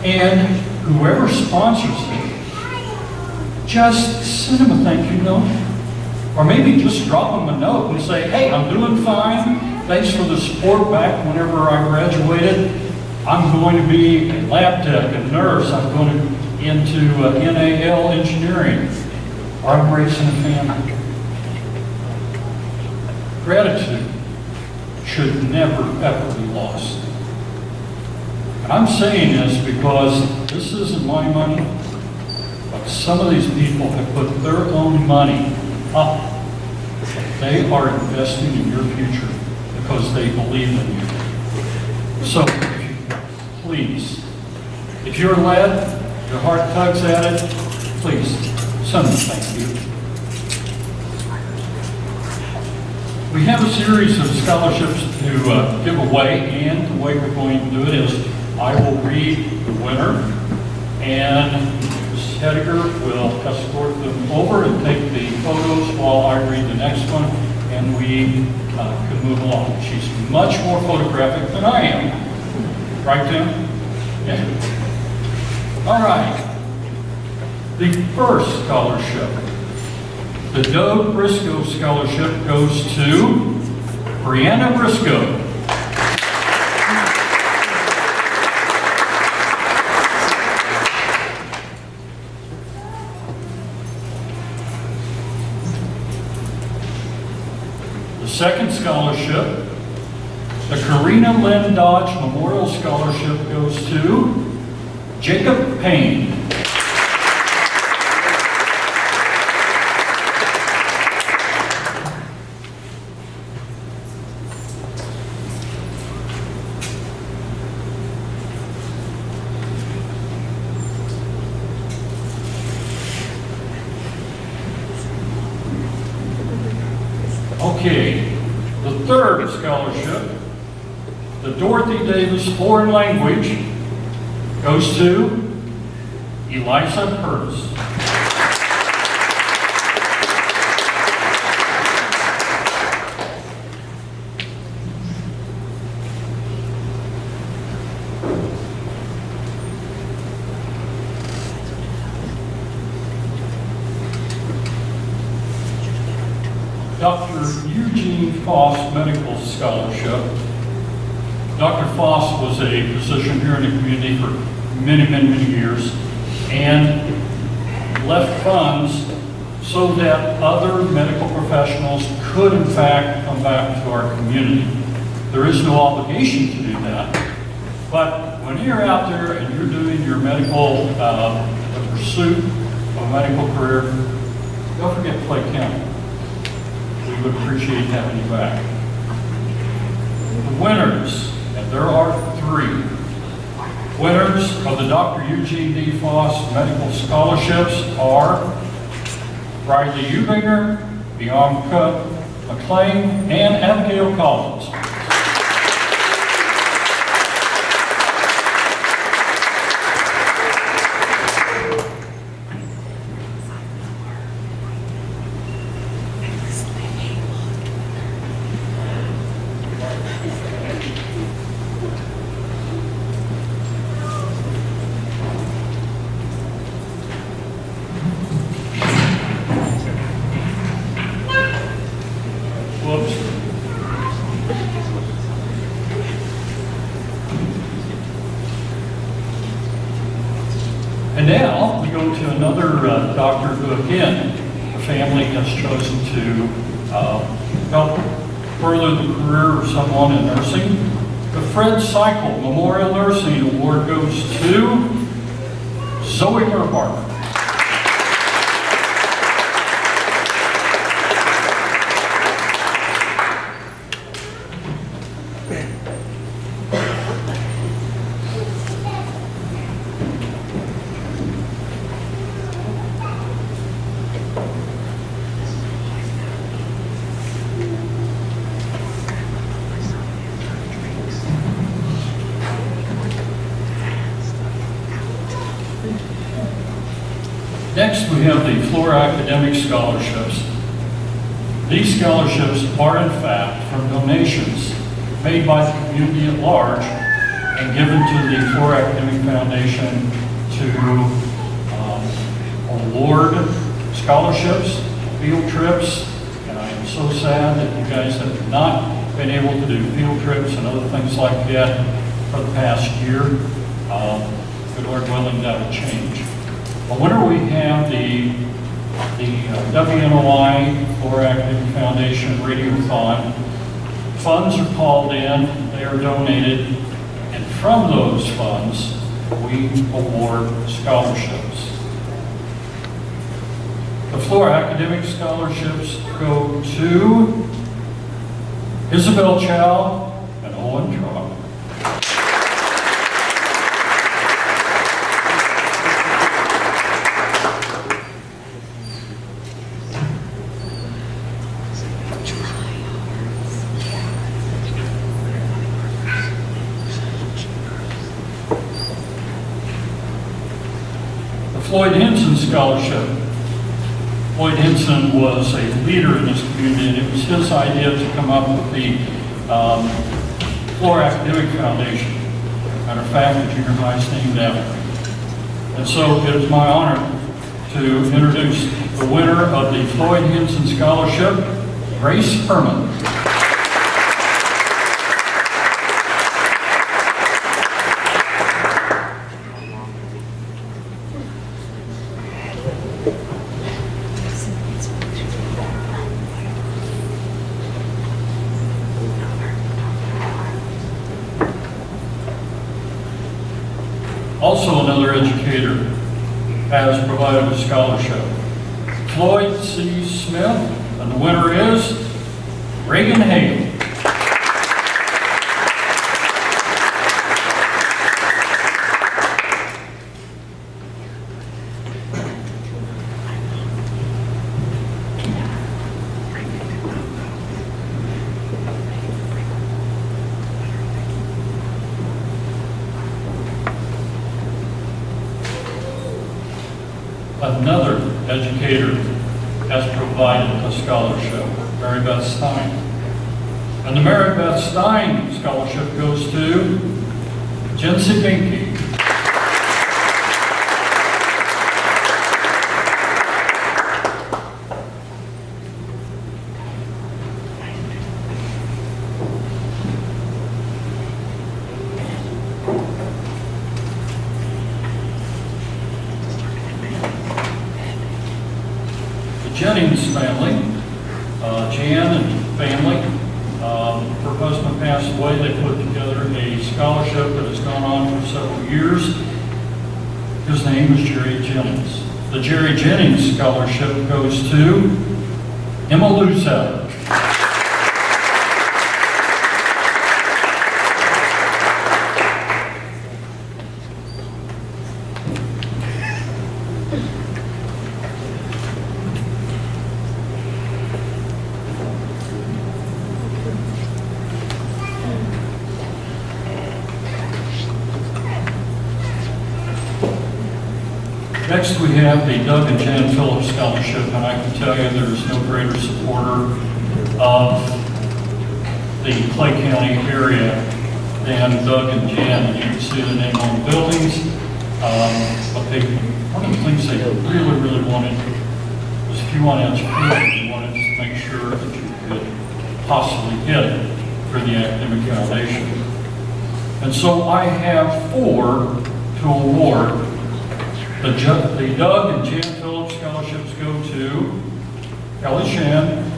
and whoever sponsors it, just send them a thank you note. Or maybe just drop them a note and say, hey, I'm doing fine. Thanks for the support back whenever I graduated. I'm going to be a lab tech, a nurse. I'm going into NAL engineering. Or I'm raising a family. Gratitude should never, ever be lost. And I'm saying this because this isn't my money, but some of these people have put their own money up. They are investing in your future because they believe in you. So, please, if you're led, your heart tugs at it, please, send them a thank you. We have a series of scholarships to give away, and the way we're going to do it is I will read the winner, and Mrs. Hediger will escort them over and take the photos while I read the next one, and we can move along. She's much more photographic than I am. Right, Tim? Yeah. All right. The first scholarship, the Doe Briscoe Scholarship, goes to Brianna Briscoe. The second scholarship, the Karina Lynn Dodge Memorial Scholarship, goes to Jacob Payne. Okay, the third scholarship, the Dorothy Davis Foreign Language, goes to Eliza Hurtus. Dr. Eugene Foss Medical Scholarship. Dr. Foss was a physician here in the community for many years and left funds so that other medical professionals could in fact come back to our community. There is no obligation to do that, but when you're out there and you're doing your medical, the pursuit of a medical career, don't forget Clay County. We would appreciate having you back. The winners, and there are 3, winners of the Dr. Eugene D. Foss Medical Scholarships are Riley Eubinger, Bianca McLean, and Abigail Collins. And now we go to another doctor who, again, the family has chosen to help further the career of someone in nursing. The Fred Cycle Memorial Nursing Award goes to Zoe Herbark. have the Flora Academic Scholarships. These scholarships are in fact from donations made by the community at large and given to the Flora Academic Foundation to award scholarships, field trips, and I am so sad that you guys have not been able to do field trips and other things like that for the past year. Good Lord willing, that will change. But whenever we have the WNOI, Flora Academic Foundation Radiothon, funds are called in, they are donated, and from those funds, we award scholarships. The Flora Academic Scholarships go to Isabel Chow and Owen Trump. Floyd Henson Scholarship. Floyd Henson was a leader in this community, and it was his idea to come up with the Flora Academic Foundation. Matter of fact, the junior high is named after him. And so it is my honor to introduce the winner of the Floyd Henson Scholarship, Brice Herman. Also another educator has provided a scholarship. Floyd C. Smith, and the winner is Reagan Hale. Another educator has provided a scholarship, Mary Beth Stein. And the Mary Beth Stein Scholarship goes to Jency Binky. Jennings family, Jan and family, her husband passed away. They put together a scholarship that has gone on for several years. His name is Jerry Jennings. The Jerry Jennings Scholarship goes to Emma Lucetter. Next, we have the Doug and Jan Phillips Scholarship, and I can tell you there is no greater supporter of the Clay County area than Doug and Jan. And you can see the name on the buildings. But one of the things they really wanted was, if you want education, you wanted to make sure that you could possibly get it for the academic foundation. And so I have 4 to award. The Doug and Jan Phillips Scholarships go to Kelly Shan,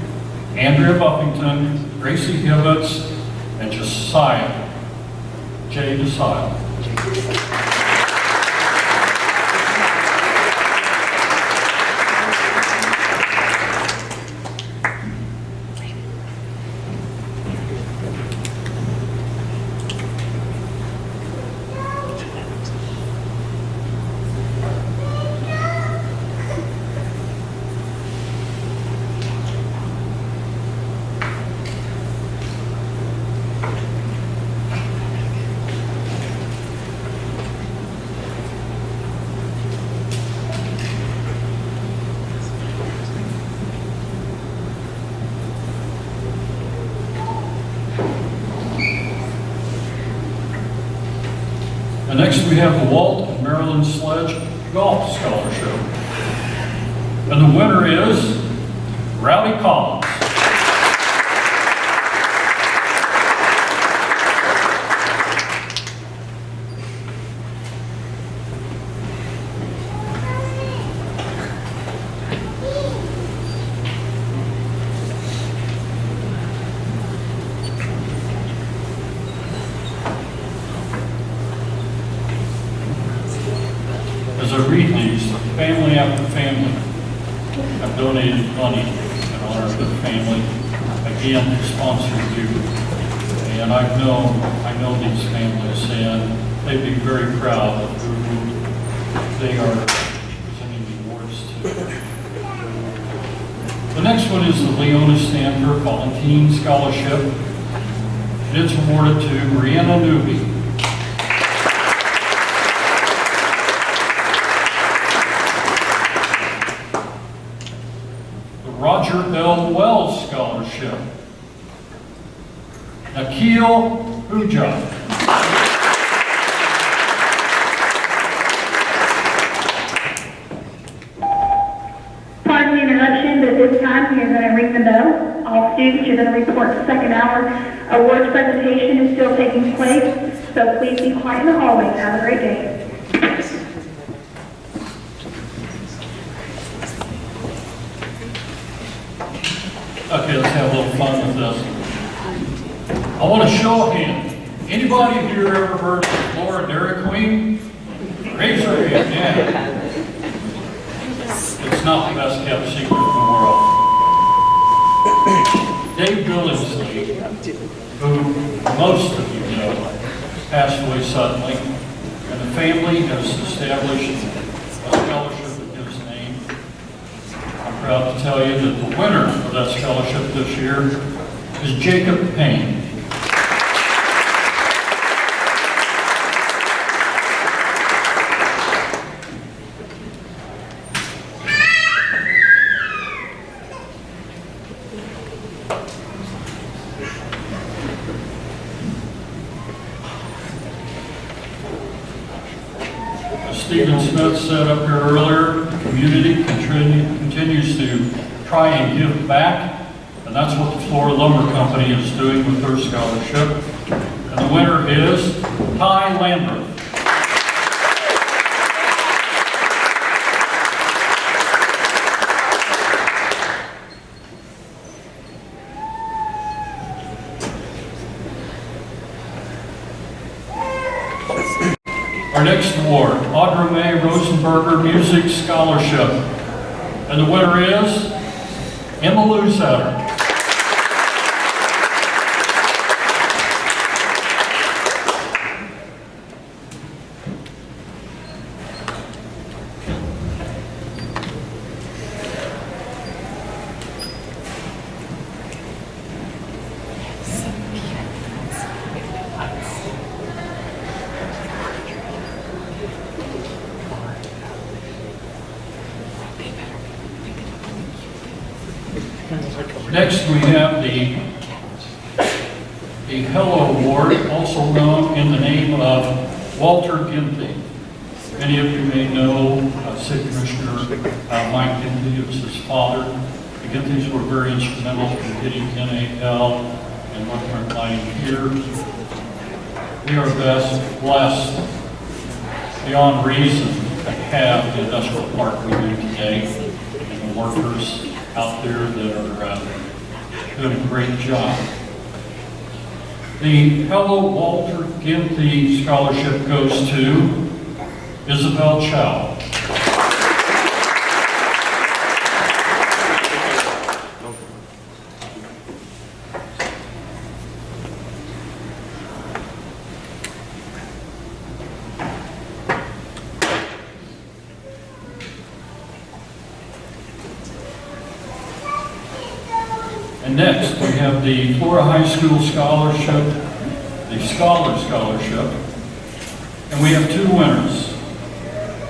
Andrea Buffington, Gracie Hibbets, and Josiah, Jay Josiah. Next, we have the Walt and Marilyn Sledge Golf Scholarship. And the winner is Rowdy Collins. As I read these, family after family have donated money in honor of their family, again, to sponsor you. And I know these families, and they'd be very proud of who they are presenting the awards to. The next one is the Leona Stanford Volunteen Scholarship. And it's awarded to Brianna Newby. Roger L. Wells Scholarship. Akil Huja. Pardon the interruption, but at this time we are going to ring the bell. All students are going to report the second hour. Awards presentation is still taking place, so please be quiet in the hallways. Have a great day. Okay, let's have a little fun with this. I want to show of hands. Anybody here ever heard of Laura Dairy Queen? Raise your hand, yeah. It's not the best kept secret in the world. Dave Billingsley, who most of you know, passed away suddenly, and the family has established a scholarship in his name. I'm proud to tell you that the winner of that scholarship this year is Jacob Payne. Stephen Smith said up here earlier, the community continues to try and give back, and that's what the Florida Lumber Company is doing with their scholarship. And the winner is Ty Lambert. Our next award, Audra Mae Rosenberger Music Scholarship. And the winner is Emma Lusatter. Next, we have the Hello Award, also known in the name of Walter Ginthy. Many of you may know City Commissioner Mike Ginthy. It was his father. The Ginthys were very instrumental in getting NAL and North Klein here. We are blessed beyond reason to have the industrial park we do today, and the workers out there that are doing a great job. The Hello Walter Ginthy Scholarship goes to Isabel Chow. And next, we have the Florida High School Scholarship, the Scholar Scholarship, and we have two winners,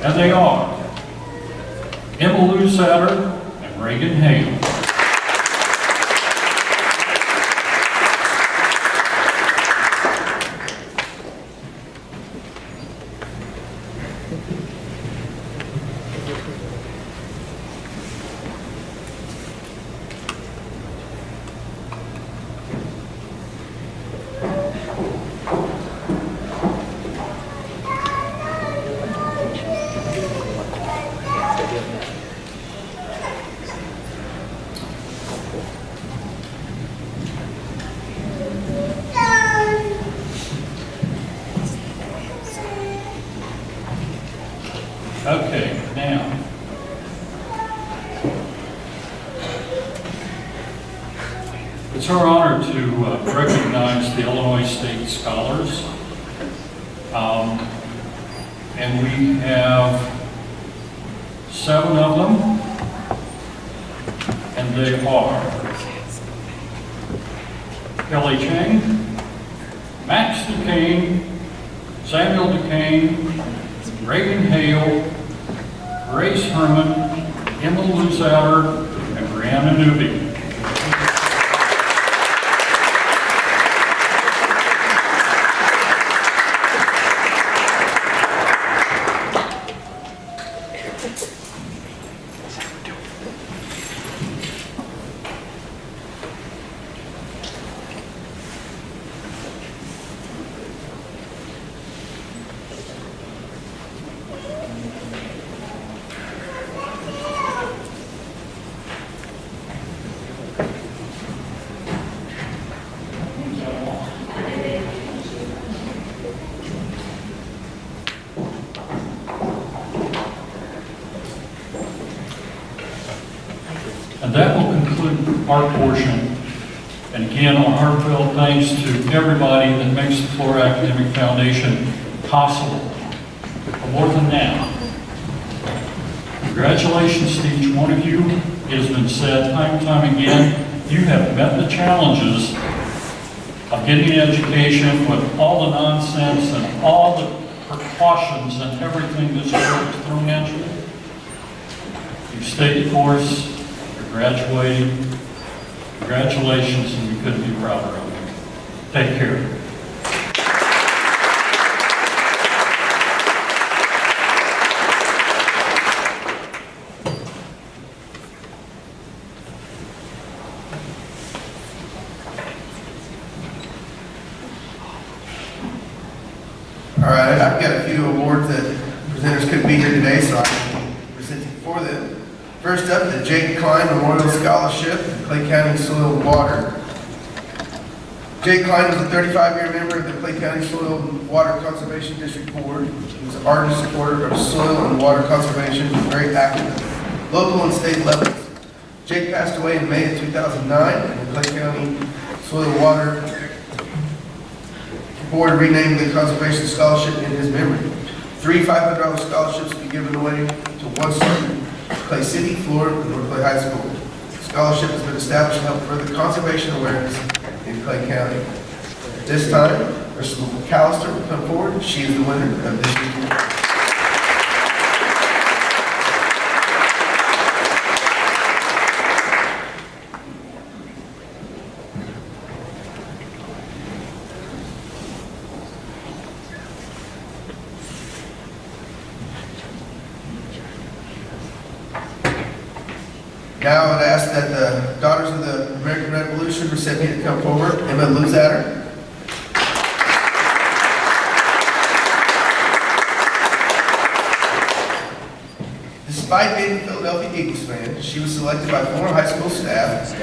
and they are Emma Lusatter and Reagan Hale. Okay, now. It's our honor to recognize the Illinois State Scholars. And we have 7 of them. And they are Kelly Chang, Max Duquesne, Samuel Duquesne, Reagan Hale, Grace Herman, Emma Luzader, and Brianna Newby. And that will conclude our portion. And again, our heartfelt thanks to everybody that makes the Flora Academic Foundation possible. But more than that, congratulations to each one of you. It has been said time and time again, you have met the challenges of getting an education with all the nonsense and all the precautions and everything that's thrown at you. You've stayed the course. Graduating. Congratulations, and we couldn't be prouder of you. Take care. All right, I've got a few awards that presenters couldn't be here today, so I'm presenting for them. First up, the Jake Klein Memorial Scholarship in Clay County Soil and Water. Jake Klein was a 35-year member of the Clay County Soil and Water Conservation District Board. He was an ardent supporter of soil and water conservation and very active at local and state levels. Jake passed away in May of 2009, and the Clay County Soil and Water Board renamed the Conservation Scholarship in his memory. 3 $500 scholarships will be given away to one student, Clay City, Florida, and North Clay High School. The scholarship has been established to help further conservation awareness in Clay County. At this time, Crystal McAllister will come forward. She is the winner of this year's award. Now I would ask that the Daughters of the American Revolution recipient come forward. Emma Luzader. Despite being a Philadelphia Eagles fan, she was selected by former high school staff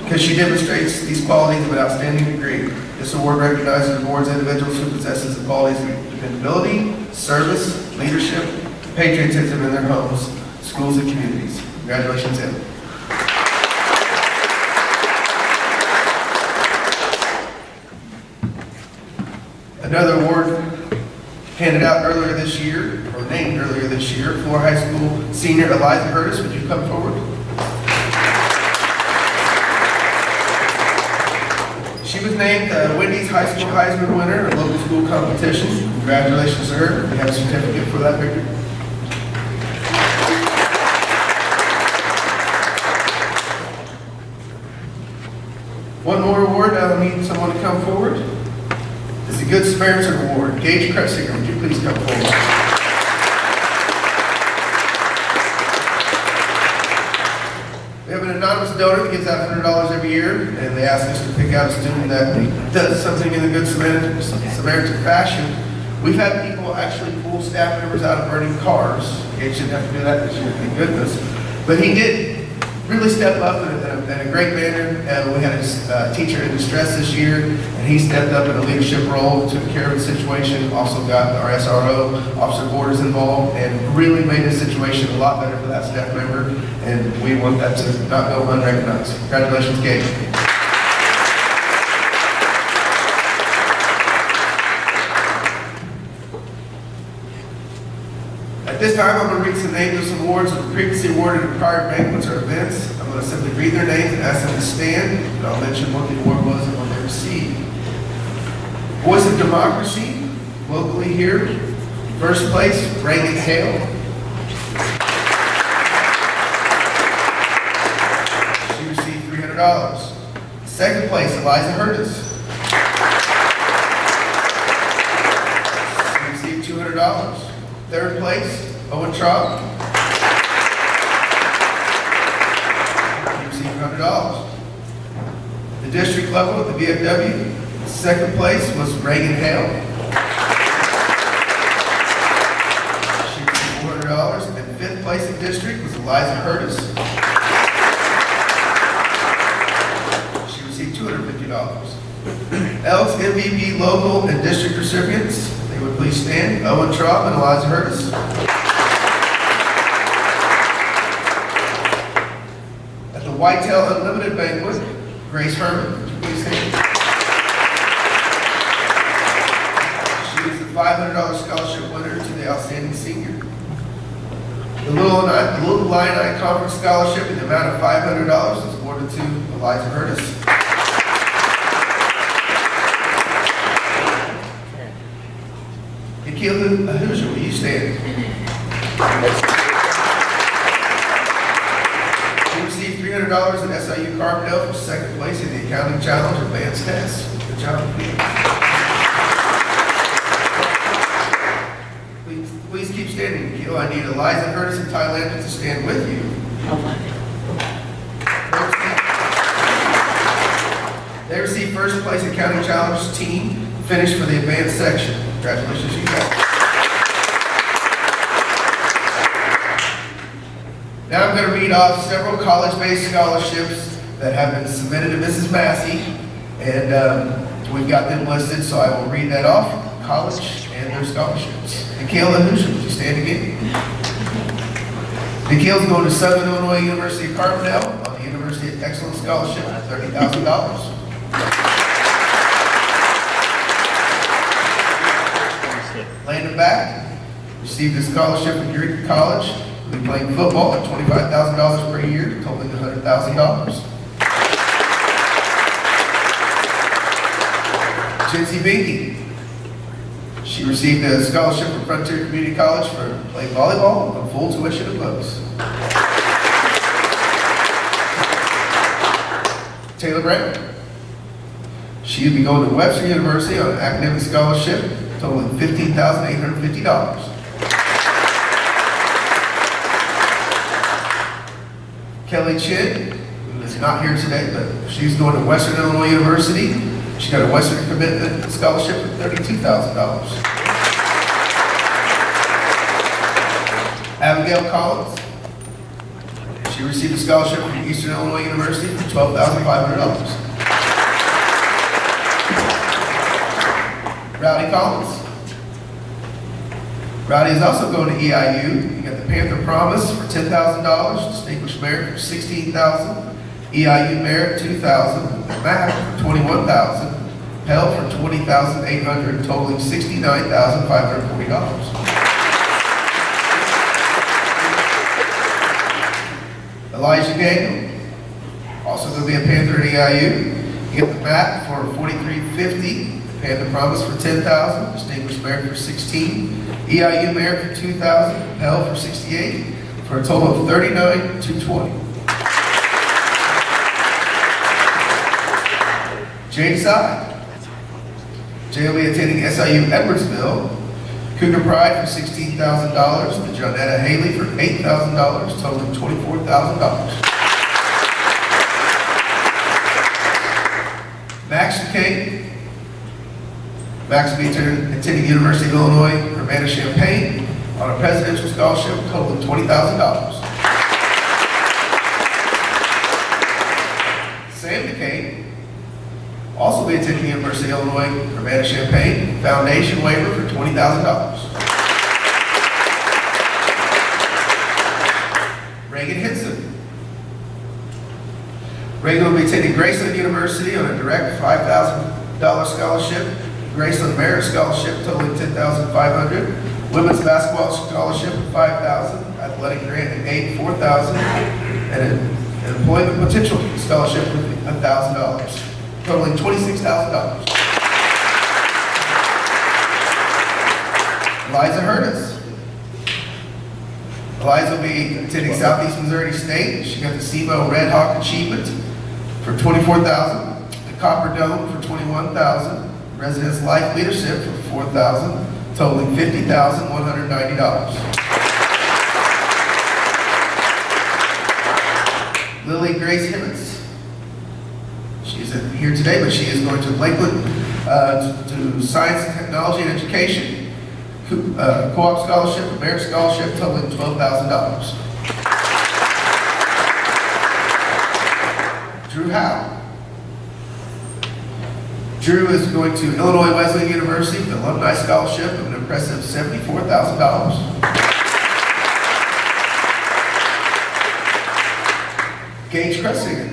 because she demonstrates these qualities of an outstanding degree. This award recognizes and rewards individuals who possesses the qualities of dependability, service, leadership, and patriotism in their homes, schools, and communities. Congratulations, Emma. Another award handed out earlier this year, or named earlier this year, Flora High School senior Eliza Hurtus. Would you come forward? She was named Wendy's High School Heisman winner at a local school competition. Congratulations to her. We have a certificate for that victory. One more award. I need someone to come forward. It's the Good Samaritan Award. Gage Kretzinger, would you please come forward? We have an anonymous donor that gives out $100 every year, and they ask us to pick out a student that does something in the Good Samaritan fashion. We've had people actually pull staff members out of burning cars. Gage didn't have to do that this year, thank goodness. But he did really step up in a a great manner. We had a teacher in distress this year, and he stepped up in a leadership role, took care of the situation, also got our SRO, Officer Borders involved, and really made the situation a lot better for that staff member, and we want that to not go unrecognized. Congratulations, Gabe. At this time, I'm going to read some names of some awards that were previously awarded at prior banquets or events. I'm going to simply read their names and ask them to stand, and I'll mention what the award was and what they received. Voice of Democracy, locally here. First place, Reagan Hale. She received $300. Second place, Eliza Hurtus. She received $200. Third place, Owen Traub. He received $100. The district level at the VFW, second place was Reagan Hale. She received $400. And fifth place in district was Eliza Hurtus. She received $250. Ellis MVP local and district recipients, they would please stand. Owen Traub and Eliza Hurtus. At the Whitetail Unlimited Banquet, Grace Herman, would you please stand? She is the $500 scholarship winner to the Outstanding Senior. The Little Lion Conference Scholarship in the amount of $500 is awarded to Eliza Hurtus. Hoosier, will you stand? She received $300 in SIU Carbondale for second place in the Accounting Challenge Advanced Test. Good job. Please keep standing, Nikhil. I need Eliza Curtis and Thailand to stand with you. They received first place Accounting Challenge team, finished for the advanced section. Congratulations, you guys. Now I'm going to read off several college-based scholarships that have been submitted to Mrs. Massey, and we've got them listed, so I will read that off, college and their scholarships. Nikhil and Hoosier, would you stand again? Nikhil's going to Southern Illinois University of Carbondale on the University of Excellence Scholarship at $30,000. Landon Back received a scholarship from Greek College. We'll be playing football at $25,000 per year, totaling $100,000. Cece Binky. She received a scholarship from Frontier Community College for playing volleyball on full tuition of books. Taylor Brown. She will be going to Webster University on an academic scholarship totaling $15,850. Kelly Chin, who is not here today, but she's going to Western Illinois University. She got a Western Commitment Scholarship of $32,000. Abigail Collins, she received a scholarship from Eastern Illinois University for $12,500. Rowdy Collins. Rowdy is also going to EIU. You got the Panther Promise for $10,000, Distinguished Merit for $16,000, EIU Merit $2,000, MAC for $21,000, Pell for $20,800, totaling $69,540. Elijah Daniel, also going to be a Panther at EIU. You get the MAC for $43.50. Panther Promise for $10,000, Distinguished Merit for $16,000, EIU Merit for $2,000, Pell for $68,000, for a total of $39,220. Jay Side. Jay will be attending SIU Edwardsville. Cougar Pride for $16,000, the Jonetta Haley for $8,000, totaling $24,000. Max Kate. Max will be attending the University of Illinois Urbana-Champaign on a presidential scholarship totaling $20,000. Sam McCain, also be attending the University of Illinois Urbana-Champaign Foundation waiver for $20,000. Reagan Henson. Reagan will be attending Graceland University on a direct $5,000 scholarship, Graceland Merit Scholarship totaling $10,500, Women's Basketball Scholarship of $5,000, Athletic Grant and Aid $4,000, and an Employment Potential Scholarship of $1,000, totaling $26,000. Eliza Hurtus. Eliza will be attending Southeast Missouri State. She got the SEMO Red Hawk Achievement for $24,000, the Copper Dome for $21,000, Residence Life Leadership for $4,000, totaling $50,190. Lily Grace Himmons. She's here today, but she is going to Lakeland to Science and Technology and Education. Co-op scholarship, a merit scholarship totaling $12,000. Drew Howe. Drew is going to Illinois Wesleyan University with an alumni scholarship of an impressive $74,000. Gage Cressinger.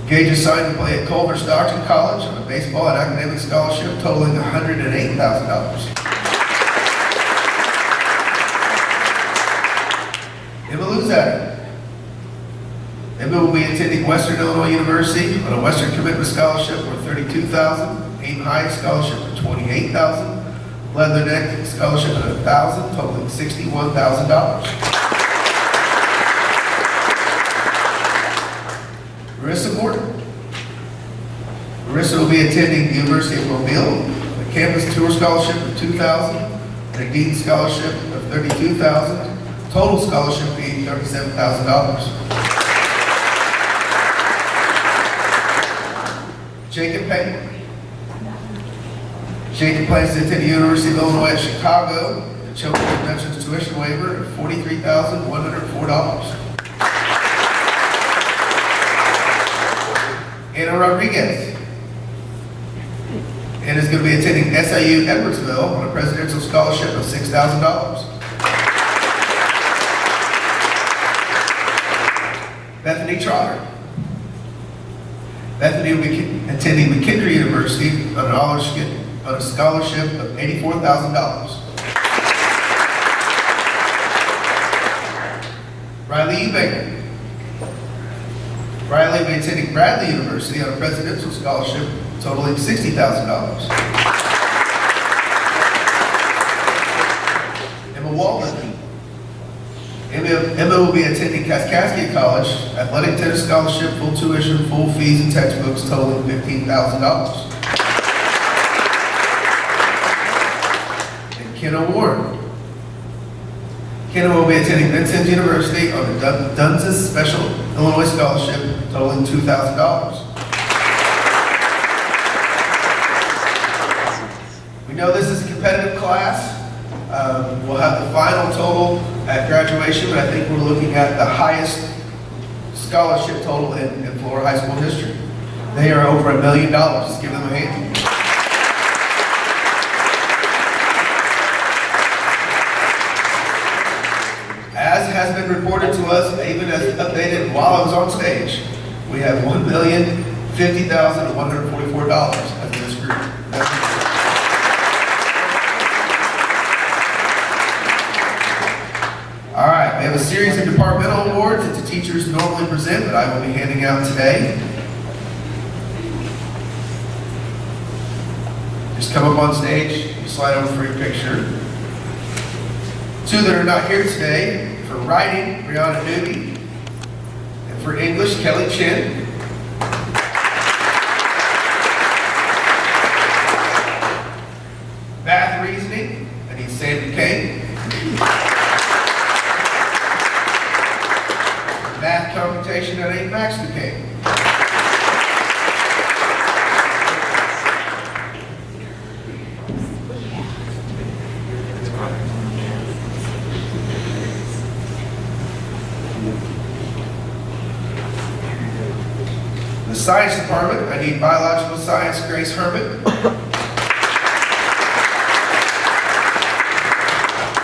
Gage is signed to play at Culver Stockton College on a baseball and academic scholarship totaling $108,000. Emma Luzak. Emma will be attending Western Illinois University on a Western Commitment Scholarship for $32,000, Aim High Scholarship for $28,000, Leatherneck Scholarship for $1,000, totaling $61,000. Marissa Morton. Marissa will be attending the University of Mobile, a campus tour scholarship of $2,000, and a dean scholarship of $32,000, total scholarship being $37,000. Jacob Payne. Jacob plans to attend the University of Illinois at Chicago, the Children's Convention's tuition waiver of $43,104. Anna Rodriguez. Anna's going to be attending SIU Edwardsville on a presidential scholarship of $6,000. Bethany Trotter. Bethany will be attending McKendree University on a scholarship of $84,000. Riley Eubank. Riley will be attending Bradley University on a presidential scholarship totaling $60,000. Emma Waldman. Emma will be attending Kaskaskia College, athletic tennis scholarship, full tuition, full fees, and textbooks totaling $15,000. And Kenna Ward. Kenna will be attending Vincennes University on a Dunces Special Illinois Scholarship totaling $2,000. We know this is a competitive class. We'll have the final total at graduation, but I think we're looking at the highest scholarship total in Florida high school history. They are over $1 million. Let's give them a hand. As has been reported to us, even as updated while I was on stage, we have $1,050,144 as this group. All right, we have a series of departmental awards that the teachers normally present that I will be handing out today. Just come up on stage, you slide over for your picture. Two that are not here today, for writing, Brianna Newby, and for English, Kelly Chin. Math reasoning, I need Sam McCain. Math computation, I need Max McCain. Science Department, I need Biological Science, Grace Herman.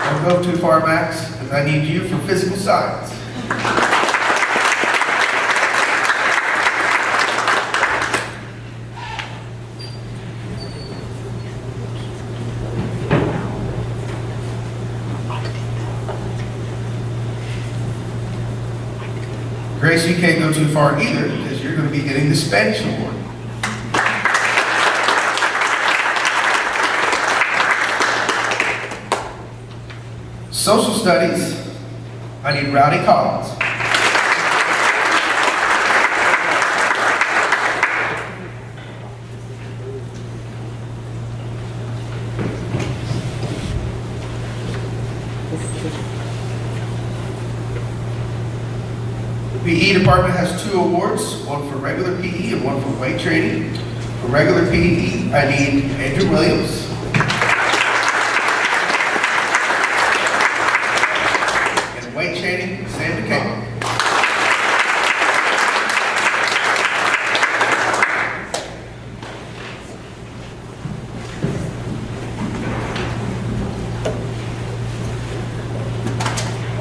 Don't go too far, Max, because I need you for Physical Science. Grace, you can't go too far either because you're going to be getting the Spanish award. Social Studies, I need Rowdy Collins. The PE department has 2 awards, one for regular PE and one for weight training. For regular PE, I need Andrew Williams. And weight training, Sam McCain.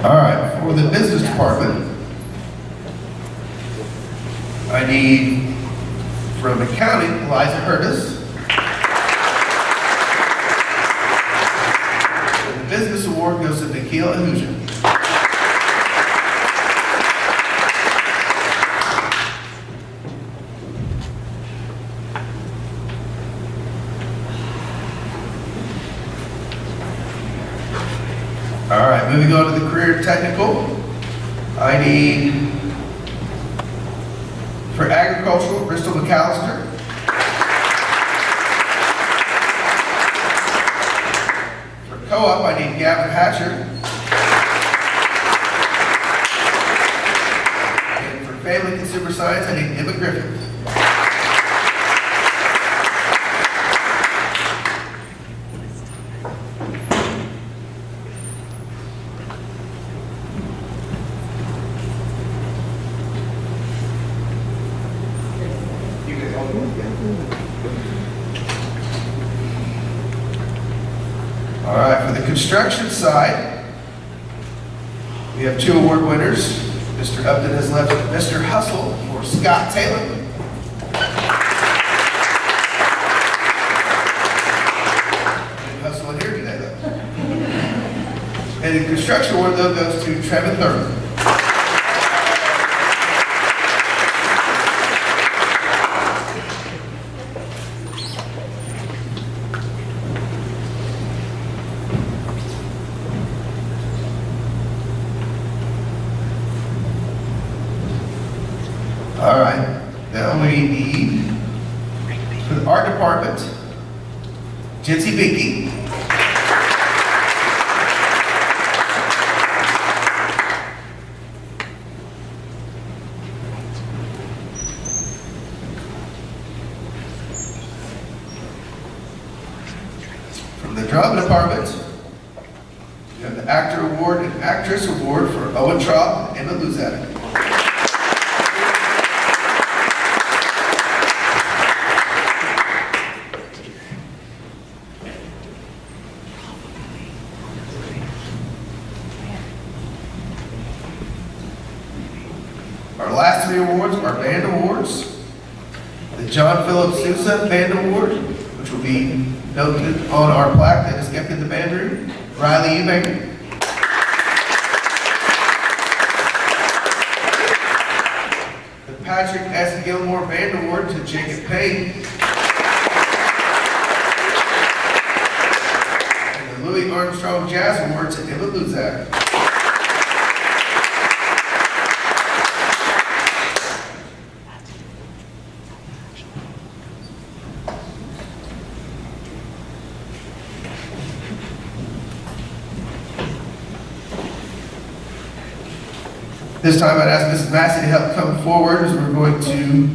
All right, for the business department, I need, from accounting, Eliza Hurtus. And the business award goes to Nicole and Eugene. All right, moving on to the career technical. I need, for agricultural, Bristol McAllister. For co-op, I need Gavin Hatcher. And for family consumer science, I need Emma Griffith. All right, for the construction side, we have 2 award winners. Mr. Upton has left Mr. Hustle for Scott Taylor. Didn't hustle in here today, though. And the construction award, though, goes to Trevin Thurman. All right, now we need, for the art department, Jitsi Binky. From the drama department, we have the actor award and actress award for Owen Traub and Emma Luzak. Our last 3 awards are band awards. The John Philip Sousa Band Award, which will be noted on our plaque that is kept in the band room. Riley Eubanker. The Patrick S. Gilmore Band Award to Jacob Payne. And the Louis Armstrong Jazz Award to Emma Luzak. This time I'd ask Mrs. Massey to help come forward as we're going to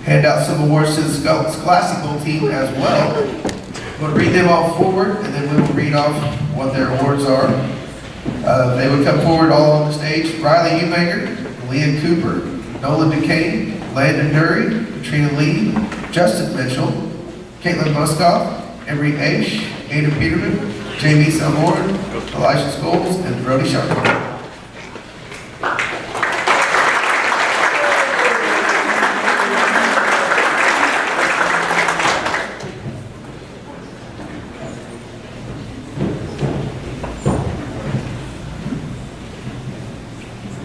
hand out some awards to the Scholastic team as well. I'm going to read them all forward and then we will read off what their awards are. They would come forward all on the stage. Riley Eubanker, Leah Cooper, Nolan Duquesne, Landon Dury, Katrina Lee, Justin Mitchell, Caitlin Muskoff, Emery Aish, Ada Peterman, Jamie Salmore, Elijah Scholes, and Brody Sharp.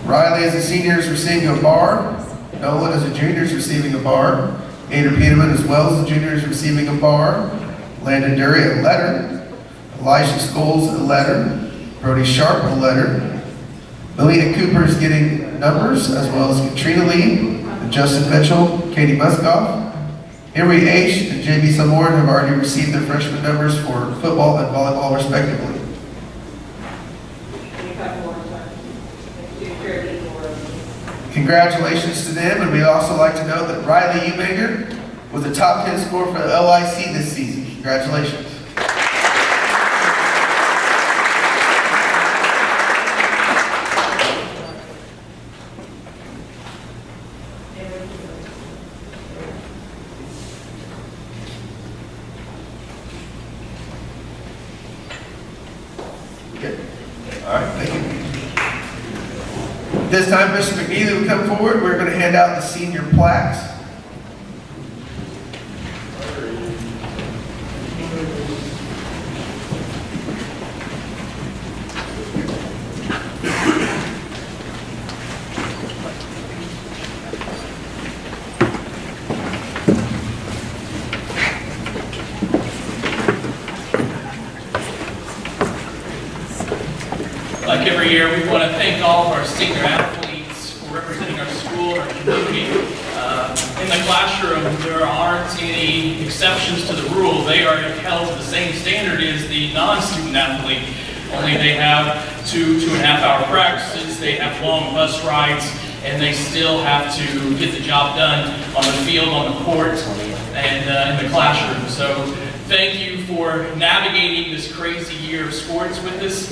Riley as a senior is receiving a bar. Nolan as a junior is receiving a bar. Ada Peterman as well as a junior is receiving a bar. Landon Dury a letter. Elijah Scholes a letter. Brody Sharp a letter. Lillian Cooper is getting numbers, as well as Katrina Lee and Justin Mitchell, Katie Muskoff. Henry H. and J.B. Samorn have already received their freshman numbers for football and volleyball respectively. Congratulations to them, and we'd also like to note that Riley Eubanger was the top 10 scorer for the LIC this season. Congratulations. Okay. All right, thank you. This time, Mr. McNeely will come forward. We're going to hand out the senior plaques. Like every year, we want to thank all of our senior athletes for representing our school and our community. In the classroom, there aren't any exceptions to the rule. They are held to the same standard as the non-student athlete, only they have 2.5 hour practices, they have long bus rides, and they still have to get the job done on the field, on the court, and in the classroom. So thank you for navigating this crazy year of sports with us.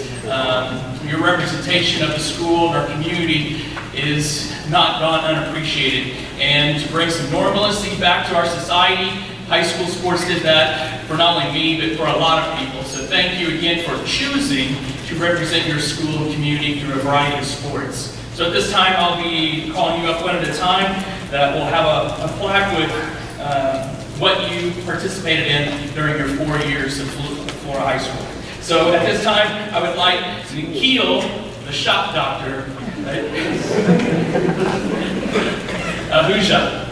Your representation of the school and our community is not gone unappreciated. And to bring some normalcy back to our society, high school sports did that for not only me, but for a lot of people. So thank you again for choosing to represent your school and community through a variety of sports. So at this time, I'll be calling you up one at a time. That will have a plaque with what you participated in during your 4 years of Flora High School. So at this time, I would like Nicole, the shop doctor, Ahuja.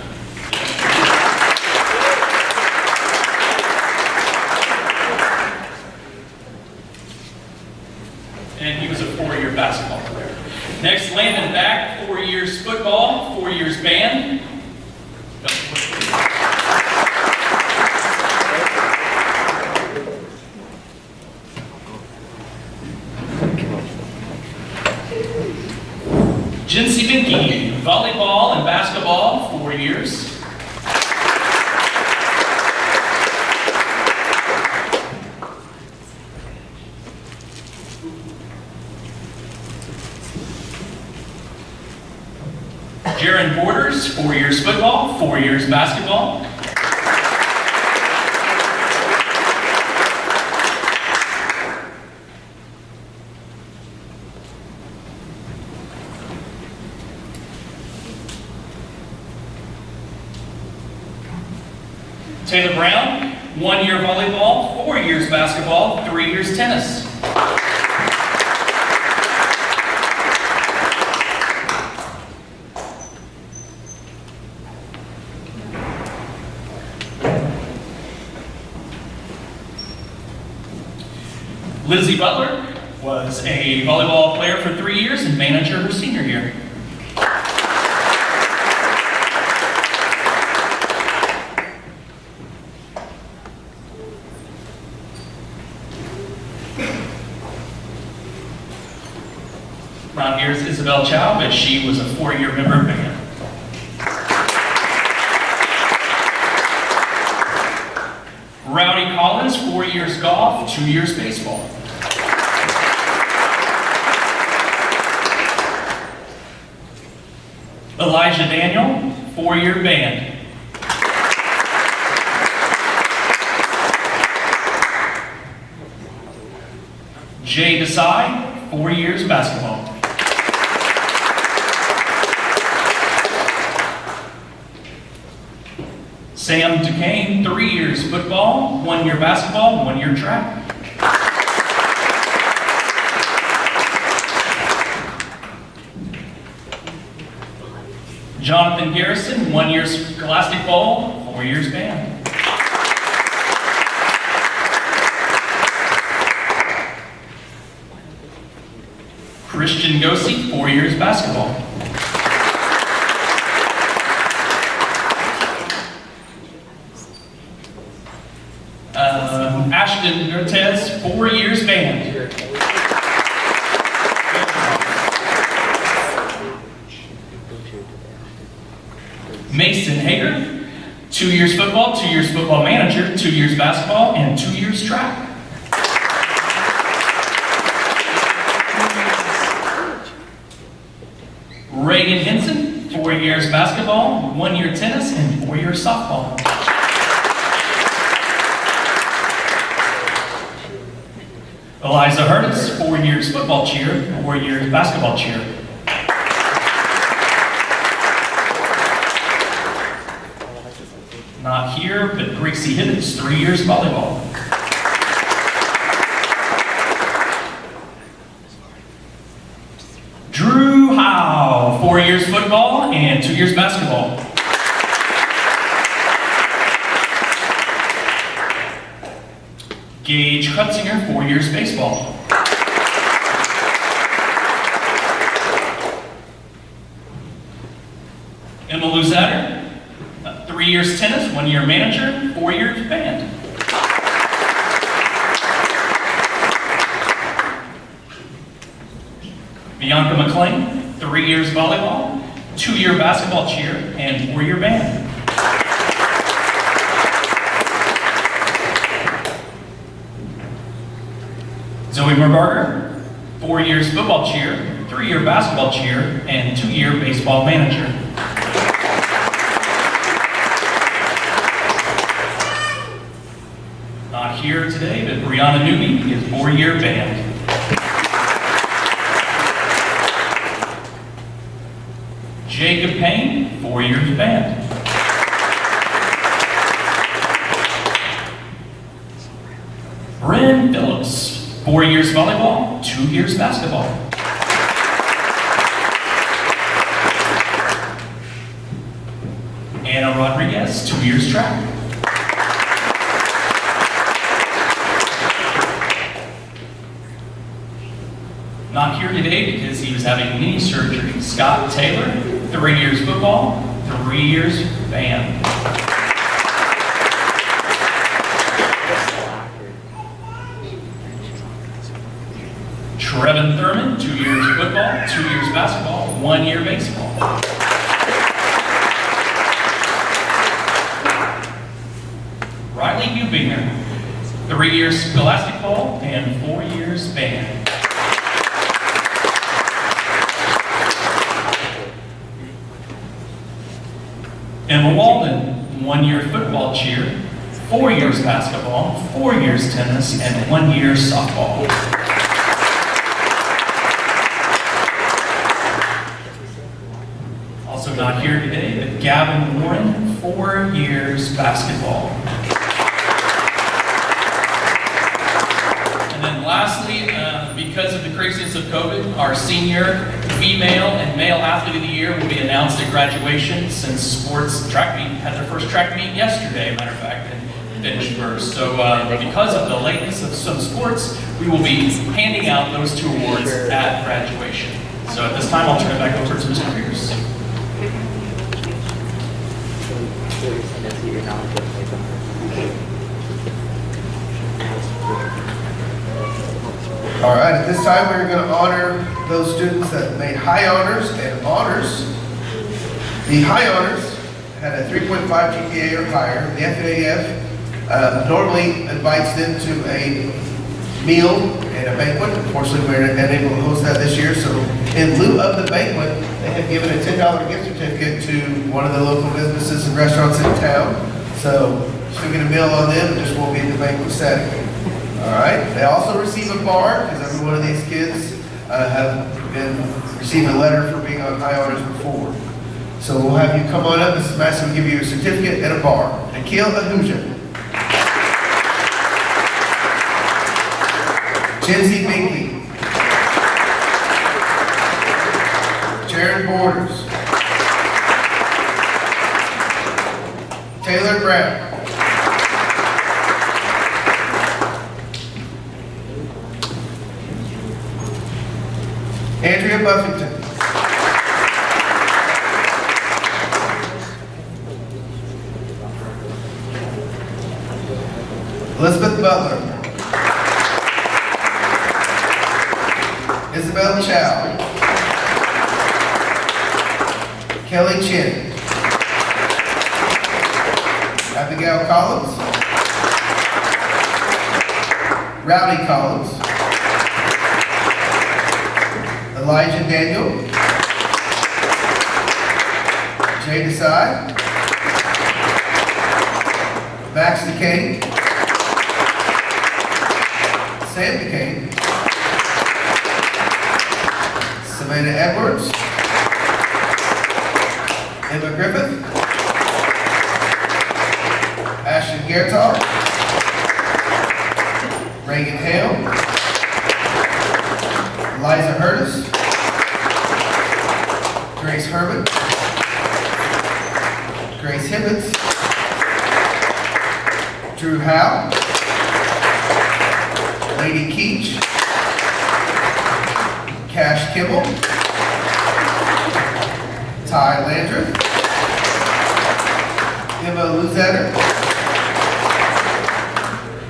And he was a 4-year basketball player. Next, Landon Back, 4 years football, 4 years band. Jincy Vinke, volleyball and basketball, 4 years. Jaron Borders, 4 years football, 4 years basketball. Taylor Brown, 1 year volleyball, 4 years basketball, 3 years tennis. Lizzie Butler was a volleyball player for 3 years and manager her senior year. Around here is Isabel Chow, but she was a 4-year member of band. Rowdy Collins, 4 years golf, 2 years baseball. Elijah Daniel, 4-year band. Jay Desai, 4 years basketball. Sam Duquesne, 3 years football, 1 year basketball, 1 year track. Jonathan Garrison, 1 year scholastic ball, 4 years band. Christian Gosey, 4 years basketball. Ashton Nertez, 4 years band. Mason Hager, 2 years football, 2 years football manager, 2 years basketball, and 2 years track. Reagan Henson, 4 years basketball, 1 year tennis, and 4 years softball. Eliza Hurtus, 4 years football cheer, 4 years basketball cheer. Not here, but Brice Hibbets, 3 years volleyball. Drew Howe, 4 years football and 2 years basketball. Gage Hutzinger, 4 years baseball. Emma Luzatter, 3 years tennis, 1 year manager, 4 years band. Bianca McLean, 3 years volleyball, 2 year basketball cheer, and 4 year band. Zoe Merbarger, 4 years football cheer, 3 year basketball cheer, and 2 year baseball manager. Not here today, but Brianna Newby is 4 year band. Jacob Payne, 4 years band. Bryn Phillips, 4 years volleyball, 2 years basketball. Anna Rodriguez, 2 years track. Not here today because he was having knee surgery. Scott Taylor, 3 years football, 3 years band. Trevin Thurman, 2 years football, 2 years basketball, 1 year baseball. Riley Hubinger, 3 years scholastic ball and 4 years band. Emma Waldman, 1 year football cheer, 4 years basketball, 4 years tennis, and 1 year softball. Also not here today, but Gavin Warren, 4 years basketball. And then lastly, because of the craziness of COVID, our senior female and male athlete of the year will be announced at graduation, since sports track meet had their first track meet yesterday, matter of fact, and finished first. So because of the lateness of some sports, we will be handing out those 2 awards at graduation. So at this time, I'll turn it back over to Mr. Pierce. All right, at this time, we're going to honor those students that made high honors and honors. The high honors had a 3.5 GPA or higher. The FAF normally invites them to a meal and a banquet. Unfortunately, we're unable to host that this year, so in lieu of the banquet, they have given a $10 gift certificate to one of the local businesses and restaurants in town. So still get a meal on them, just won't be at the banquet setting. All right, they also receive a bar, because every one of these kids have been receiving a letter for being on high honors before. So we'll have you come on up. Mrs. Massey will give you a certificate and a bar. Akil Ahuja. Jency Binkley. Jared Borders. Taylor Brown. Andrea Buffington. Elizabeth Butler. Isabel Chow. Kelly Chin. Abigail Collins. Rowdy Collins. Elijah Daniel. Jay Desai. Max DeCane. Sam DeCane. Savannah Edwards. Emma Griffith. Ashton Gertov. Reagan Hale. Eliza Hurtus. Grace Herman. Grace Hibbets. Drew Howe. Laney Keith. Cash Kimball. Ty Landreth. Emma Luzetter.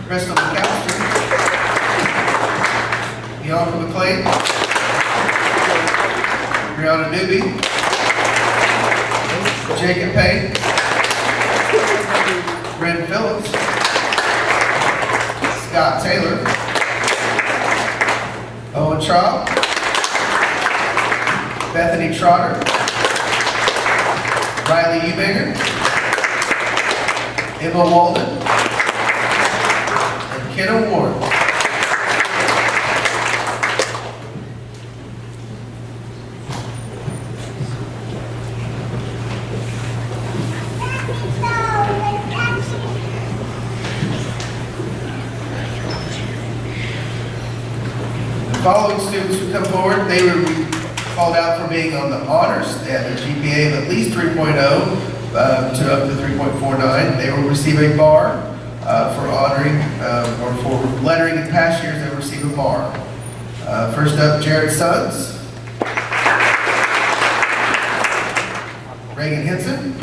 Crystal McAllister. Bianca McLean. Brianna Newby. Jacob Payne. Brent Phillips. Scott Taylor. Owen Traub. Bethany Trotter. Riley Eubanger. Emma Walden. And Kenna Ward. The following students who come forward, they will be called out for being on the honors. They have a GPA of at least 3.0 to up to 3.49. They will receive a bar for honoring or for lettering in past years. They will receive a bar. First up, Jared Suggs, Reagan Henson,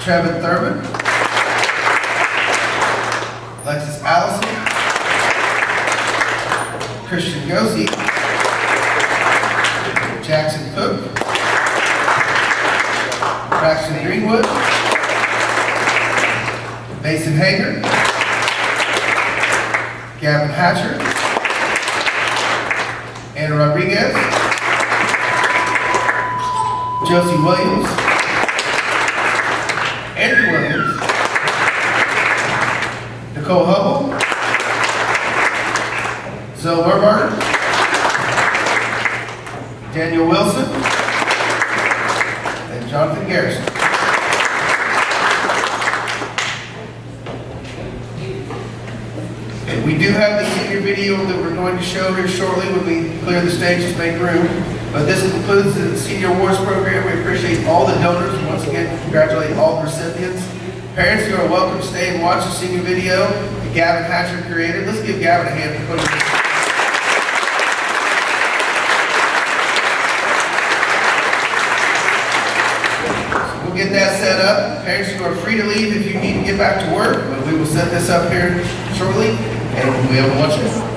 Trevin Thurman, Alexis Allison, Christian Gosey, Jackson Cook, Braxton Greenwood, Mason Hager, Gavin Hatcher, Anna Rodriguez, Josie Williams, Andrew Williams, Nicole Hubble, Zoe Werbarger, Daniel Wilson, and Jonathan Garrison. Okay, we do have the senior video that we're going to show here shortly when we clear the stage to make room. But this concludes the Senior Awards program. We appreciate all the donors, and once again, congratulate all the recipients. Parents, you are welcome to stay and watch the senior video that Gavin Hatcher created. Let's give Gavin a hand for putting this. We'll get that set up. Parents, you are free to leave if you need to get back to work, but we will set this up here shortly, and we'll watch it.